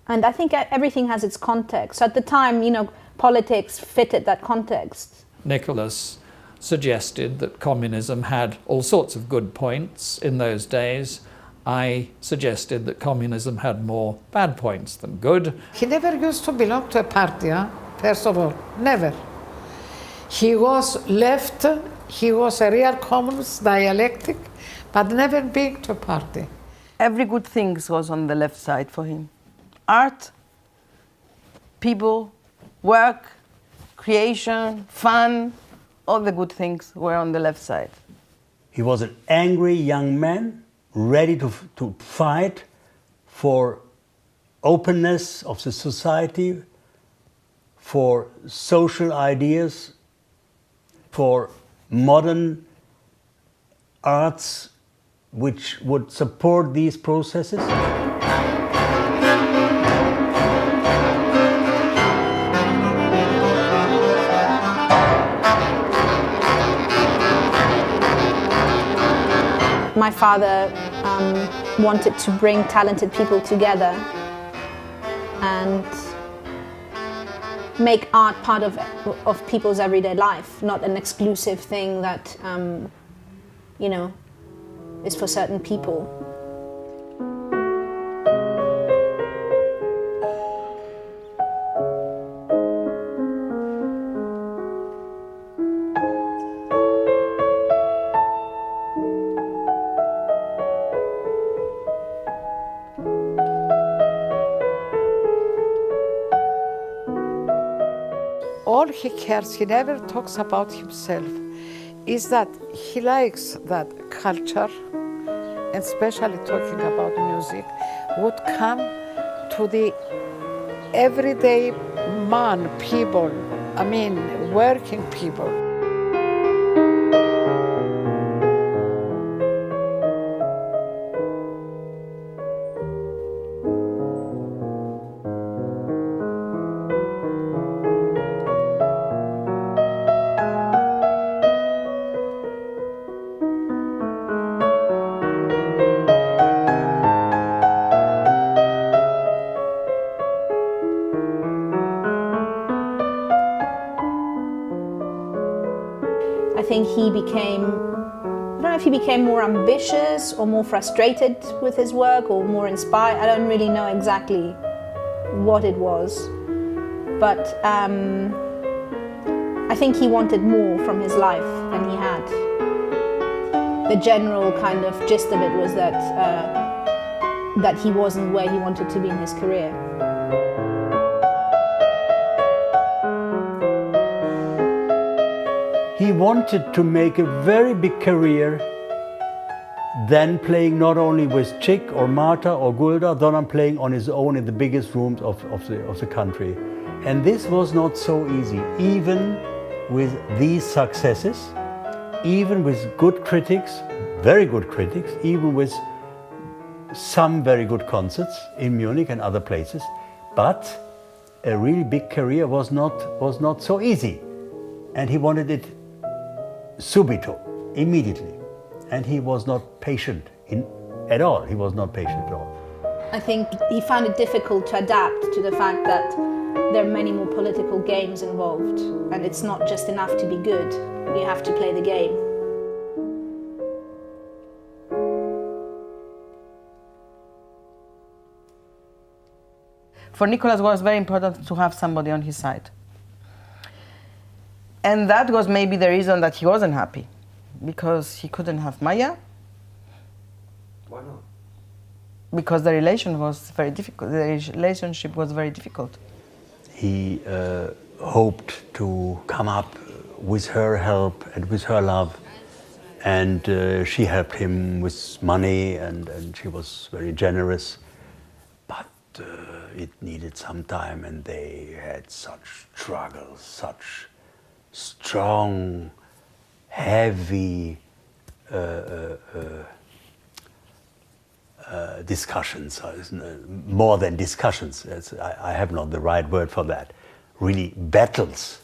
I think everything has its context. So at the time, you know, politics fitted that context. Nicolas suggested that communism had all sorts of good points in those days. I suggested that communism had more bad points than good. He never used to belong to a party, first of all, never. He was left, he was a real communist, dialectic, but never been to a party. Every good thing was on the left side for him. Art, people, work, creation, fun, all the good things were on the left side. He was an angry young man, ready to fight for openness of the society, for social ideas, for modern arts which would support these processes. My father wanted to bring talented people together and make art part of people's everyday life, not an exclusive thing that, you know, is for certain people. All he cares, he never talks about himself, is that he likes that culture, especially talking about music, would come to the everyday man people, I mean working people. I think he became, I don't know if he became more ambitious or more frustrated with his work or more inspired. I don't really know exactly what it was, but I think he wanted more from his life than he had. The general kind of gist of it was that, that he wasn't where he wanted to be in his career. He wanted to make a very big career, then playing not only with Chick or Martha or Gulda, then playing on his own in the biggest rooms of the country. And this was not so easy, even with these successes, even with good critics, very good critics, even with some very good concerts in Munich and other places. But a really big career was not so easy. And he wanted it subito, immediately. And he was not patient at all. He was not patient at all. I think he found it difficult to adapt to the fact that there are many more political games involved, and it's not just enough to be good, you have to play the game. For Nicolas, it was very important to have somebody on his side. And that was maybe the reason that he wasn't happy, because he couldn't have Maya. Why not? Because the relation was very difficult. The relationship was very difficult. He hoped to come up with her help and with her love, and she helped him with money, and she was very generous. But it needed some time, and they had such struggles, such strong, heavy discussions, more than discussions. I have not the right word for that. Really battles.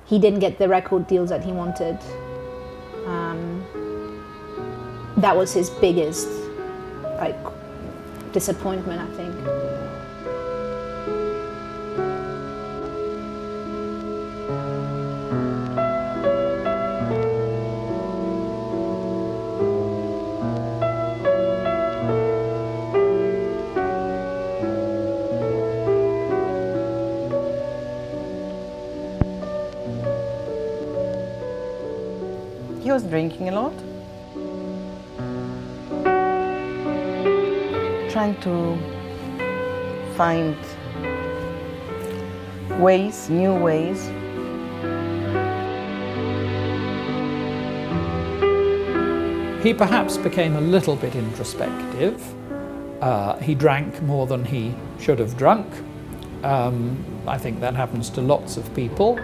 He didn't get the record deals that he wanted. That was his biggest disappointment, I think. He was drinking a lot, trying to find ways, new ways. He perhaps became a little bit introspective. He drank more than he should have drunk. I think that happens to lots of people.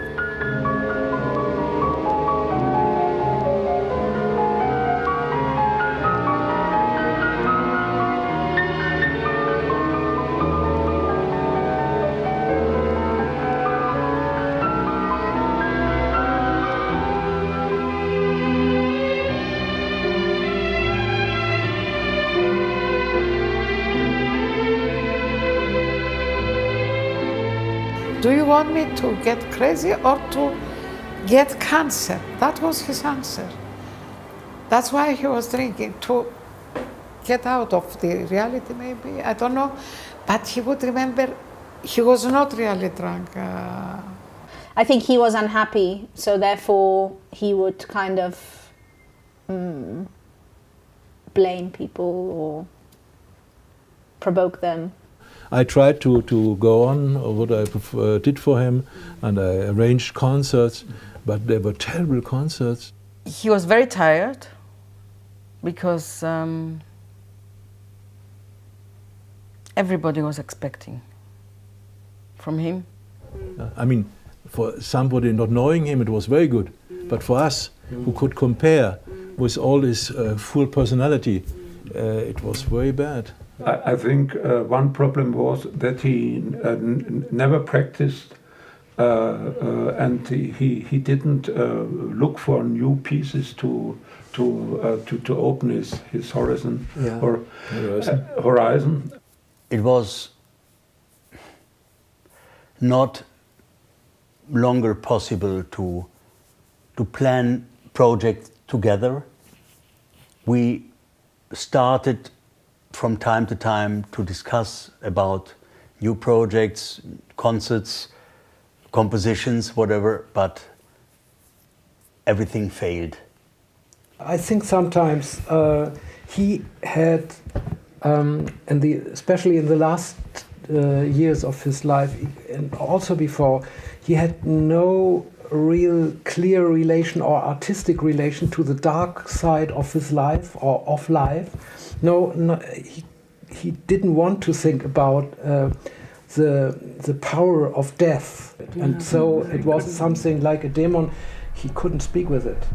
Do you want me to get crazy or to get cancer? That was his answer. That's why he was drinking, to get out of the reality maybe, I don't know. But he would remember he was not really drunk. I think he was unhappy, so therefore he would kind of blame people or provoke them. I tried to go on what I did for him, and I arranged concerts, but they were terrible concerts. He was very tired, because everybody was expecting from him. I mean, for somebody not knowing him, it was very good. But for us, who could compare with all his full personality, it was very bad. I think one problem was that he never practiced and he didn't look for new pieces to open his horizon or horizon. It was not longer possible to plan projects together. We started from time to time to discuss about new projects, concerts, compositions, whatever, but everything failed. I think sometimes he had, especially in the last years of his life, and also before, he had no real clear relation or artistic relation to the dark side of his life or of life. No, he didn't want to think about the power of death, and so it was something like a demon. He couldn't speak with it.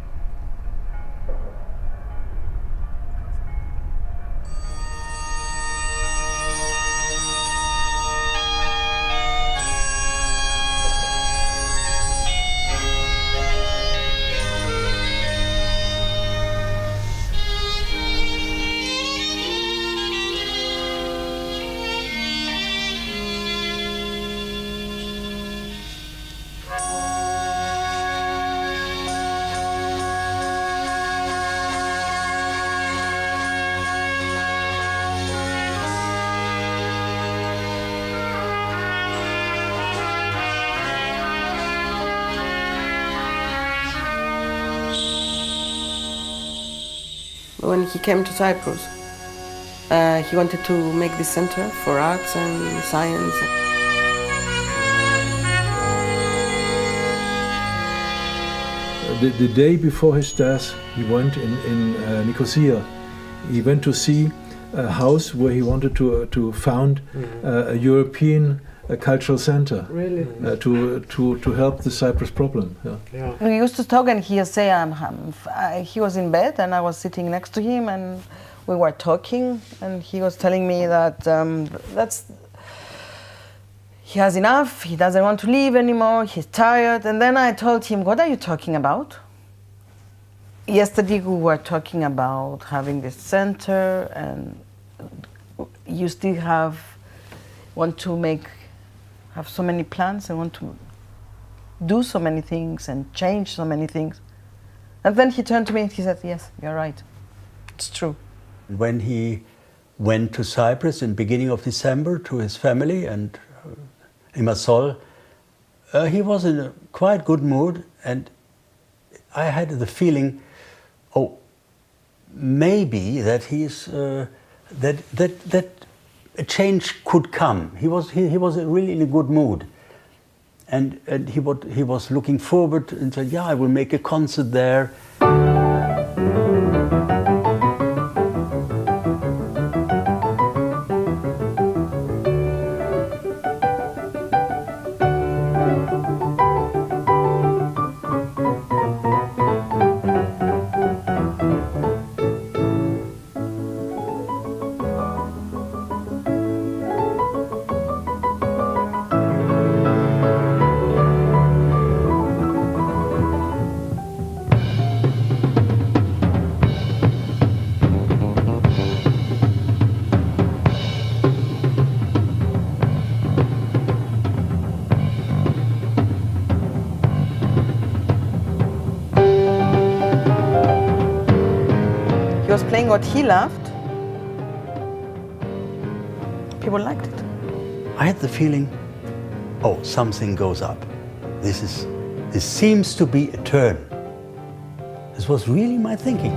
When he came to Cyprus, he wanted to make this center for arts and science. The day before his death, he went in Nicosia. He went to see a house where he wanted to found a European cultural center. Really? To help the Cyprus problem. Yeah. We used to talk, and he would say, he was in bed, and I was sitting next to him, and we were talking, and he was telling me that he has enough, he doesn't want to live anymore, he's tired. And then I told him, what are you talking about? Yesterday we were talking about having this center, and you still want to have so many plans and want to do so many things and change so many things. And then he turned to me and he said, yes, you're right, it's true. When he went to Cyprus in beginning of December to his family and Limassol, he was in a quite good mood, and I had the feeling, maybe that he's that a change could come. He was really in a good mood, and he was looking forward and said, "Yeah, I will make a concert there." Playing what he loved, people liked it. I had the feeling, something goes up. This seems to be a turn. This was really my thinking.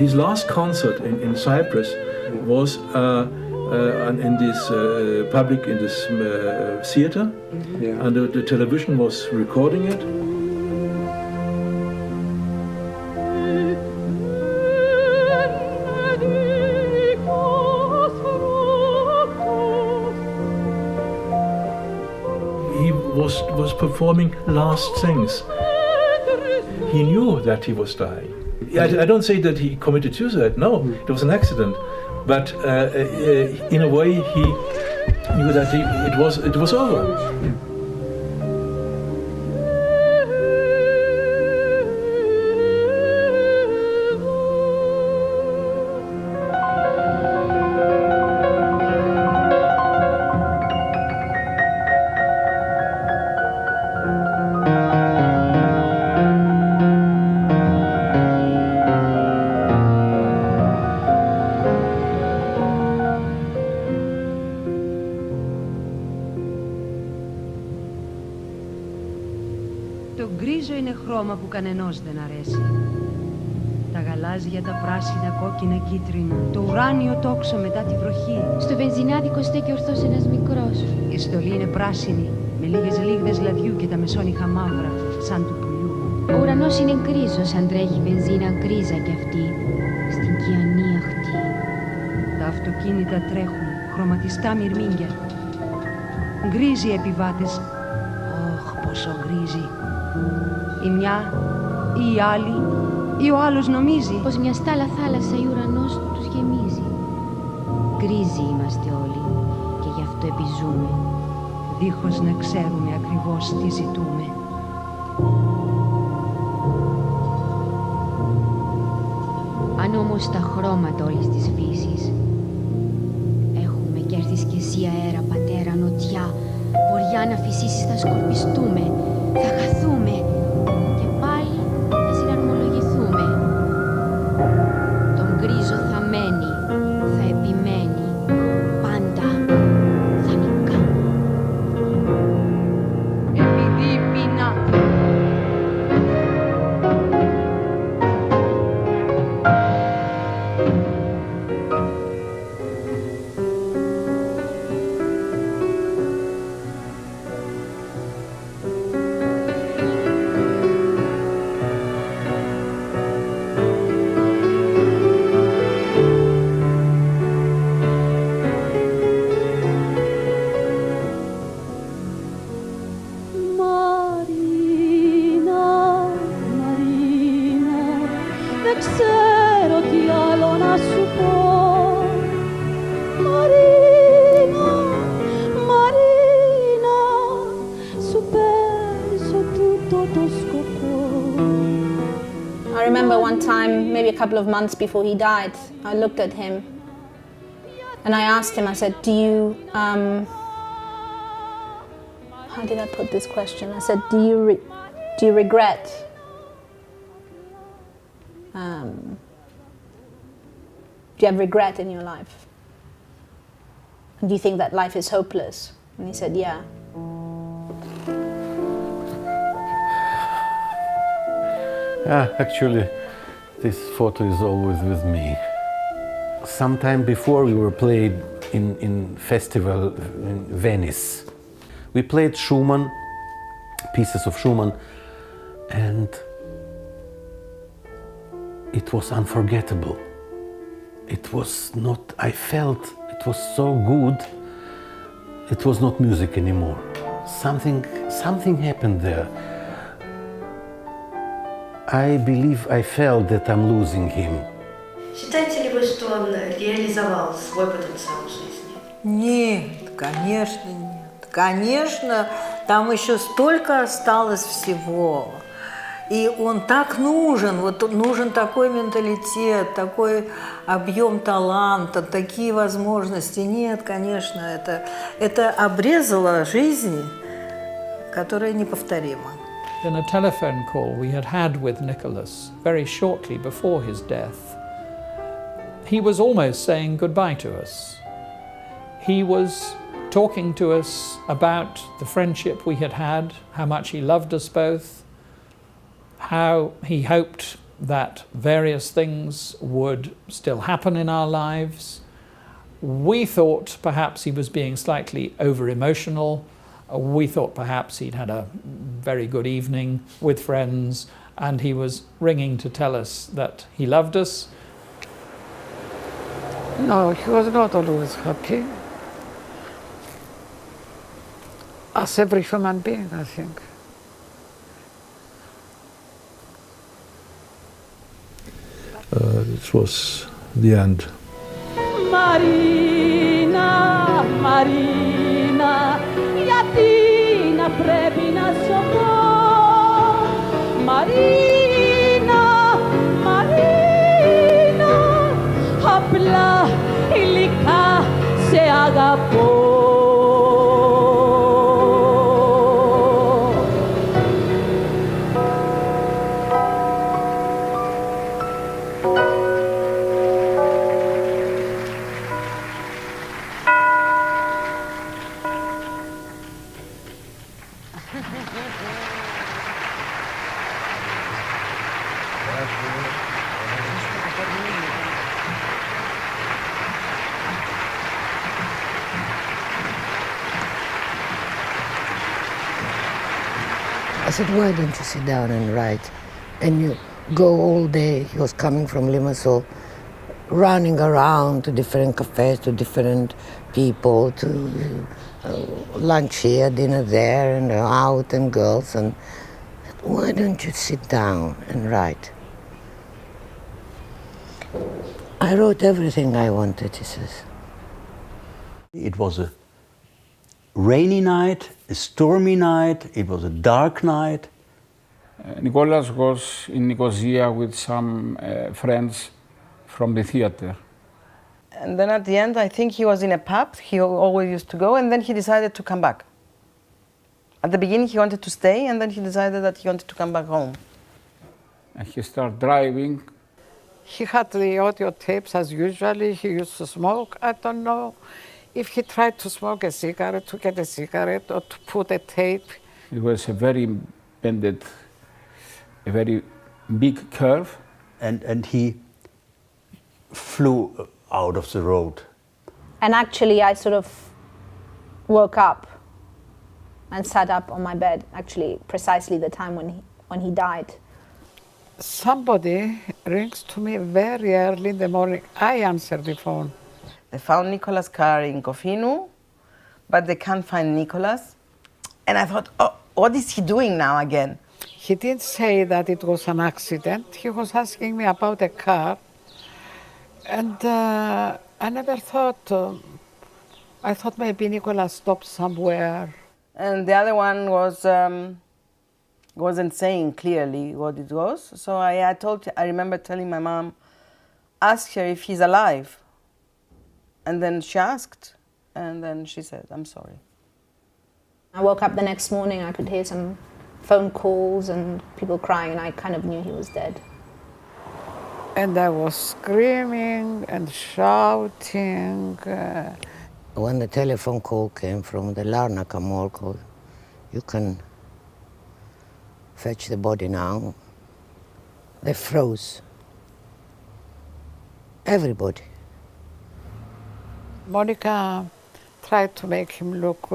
his last concert in Cyprus was in this theater, and the television was recording it. He was performing last things. He knew that he was dying. I don't say that he committed suicide. No, it was an accident. But in a way, he knew that it was over. Το γκρίζο είναι χρώμα που κανενός δεν αρέσει. Τα γαλάζια, τα πράσινα, κόκκινα, κίτρινα. Το ουράνιο τόξο μετά τη βροχή. Στο βενζινάδικο στέκει ορθός ένας μικρός. Η στολή είναι πράσινη, με λίγες λίγδες λαδιού και τα μεσόνυχα μαύρα, σαν του πουλιού. Ο ουρανός είναι γκρίζος, αν τρέχει βενζίνα γκρίζα κι αυτή. Στην κιανή αχτή. Τα αυτοκίνητα τρέχουν, χρωματιστά μυρμήγκια. Γκρίζοι οι επιβάτες. Ωχ, πόσο γκρίζοι. Η μια ή η άλλη ή ο άλλος νομίζει πως μια στάλα θάλασσα ή ουρανός τους γεμίζει. Γκρίζοι είμαστε όλοι και γι' αυτό επιζούμε, δίχως να ξέρουμε ακριβώς τι ζητούμε. Αν όμως τα χρώματα όλης της φύσης έχουμε κι έρθεις κι εσύ αέρα, πατέρα, νοτιά, βοριά να φυσήσεις θα σκορπιστούμε, θα χαθούμε και πάλι θα συναρμολογηθούμε. Τον γκρίζο θα μένει, θα επιμένει, πάντα θα νικά. Επειδή πεινά. I remember one time, maybe a couple of months before he died, I looked at him and I asked him, I said, do you, how did I put this question? I said, do you regret do you have regret in your life? And do you think that life is hopeless? And he said, yeah. Actually, this photo is always with me. Sometime before we were played in festival in Venice. We played Schumann, pieces of Schumann, and it was unforgettable. It was not, I felt it was so good, it was not music anymore. Something happened there. I believe I felt that I'm losing him. Считаете ли вы, что он реализовал свой потенциал в жизни? Нет, конечно нет. Конечно, там еще столько осталось всего. И он так нужен, вот нужен такой менталитет, такой объем таланта, такие возможности. Нет, конечно, это обрезало жизнь, которая неповторима. In a telephone call we had with Nicolas very shortly before his death, he was almost saying goodbye to us. He was talking to us about the friendship we had had, how much he loved us both, how he hoped that various things would still happen in our lives. We thought perhaps he was being slightly over-emotional. We thought perhaps he'd had a very good evening with friends and he was ringing to tell us that he loved us. No, he was not always happy. As every human being, I think. It was the end. Marina, Marina, γιατί να πρέπει να σωθώ. Marina, Marina, απλά υλικά σε αγαπώ. I said, why don't you sit down and write? And you go all day. He was coming from Limassol, running around to different cafes, to different people, to lunch here, dinner there, and out, and girls. And why don't you sit down and write? I wrote everything I wanted, he says. It was a rainy night, a stormy night, it was a dark night. Nicolas was in Nicosia with some friends from the theater. And then at the end, I think he was in a pub, he always used to go, and then he decided to come back. At the beginning he wanted to stay, and then he decided that he wanted to come back home. And he started driving. He had the audio tapes as usually, he used to smoke. I don't know if he tried to smoke a cigarette, to get a cigarette, or to put a tape. It was a very bended, a very big curve. And he flew out of the road. And actually I sort of woke up and sat up on my bed, actually precisely the time when he died. Somebody rings to me very early in the morning. I answer the phone. They found Nicolas' car in Cofinu, but they can't find Nicolas. And I thought, oh, what is he doing now again? He didn't say that it was an accident. He was asking me about a car. And I never thought, I thought maybe Nicolas stopped somewhere. And the other one wasn't saying clearly what it was. So I remember telling my mom, ask her if he's alive. And then she asked, and then she said, I'm sorry. I woke up the next morning, I could hear some phone calls and people crying, and I kind of knew he was dead. And I was screaming and shouting. When the telephone call came from the Larnaca morgue, you can fetch the body now. They froze. Everybody. Monica tried to make him look,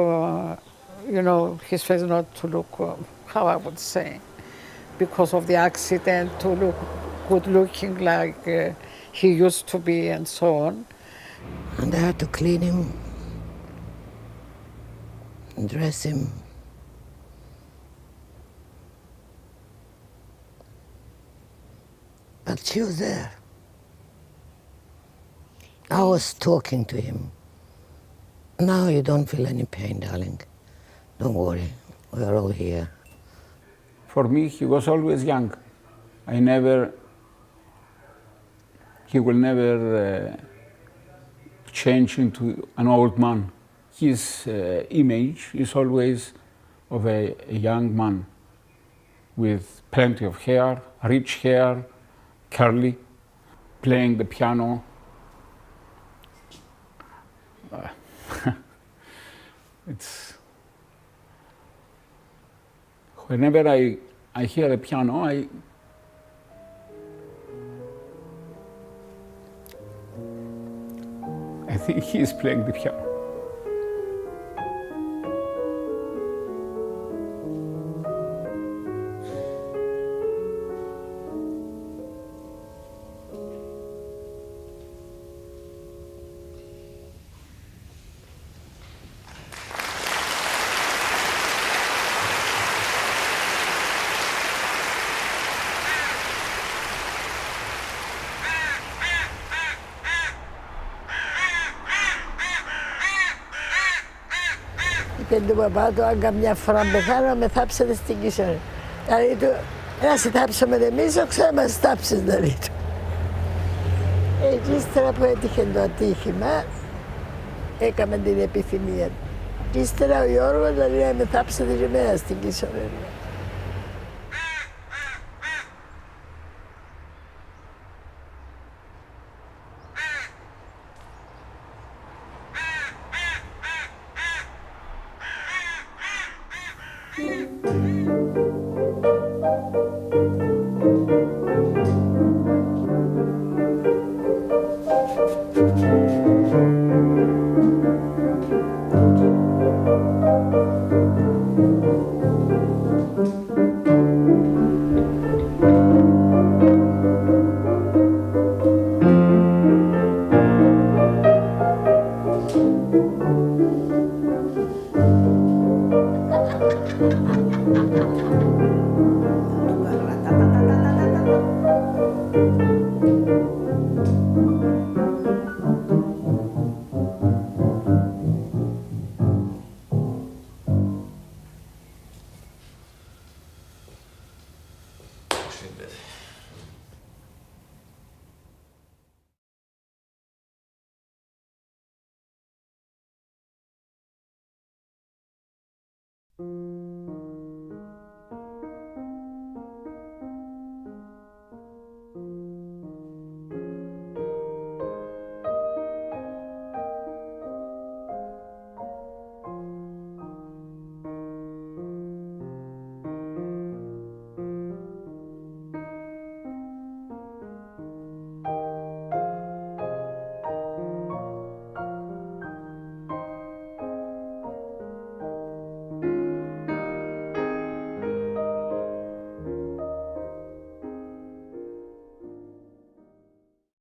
his face not to look, how I would say, because of the accident, to look good looking like he used to be and so on. And they had to clean him and dress him. But she was there. I was talking to him. Now you don't feel any pain, darling. Don't worry, we are all here. For me, he was always young. He will never change into an old man. His image is always of a young man with plenty of hair, rich hair, curly, playing the piano. Whenever I hear a piano, I think he is playing the piano. Και του παπά του, αν καμιά φορά πεθάνω, με θάψετε στην Κίσορη. Δηλαδή του, να σε θάψουμε εμείς, ο ξέρεις μας θάψεις, δηλαδή του. Και ύστερα που έτυχε το ατύχημα, έκαμε την επιθυμία του. Και ύστερα ο Γιώργος, δηλαδή, να με θάψετε και εμένα στην Κίσορη. Thank you.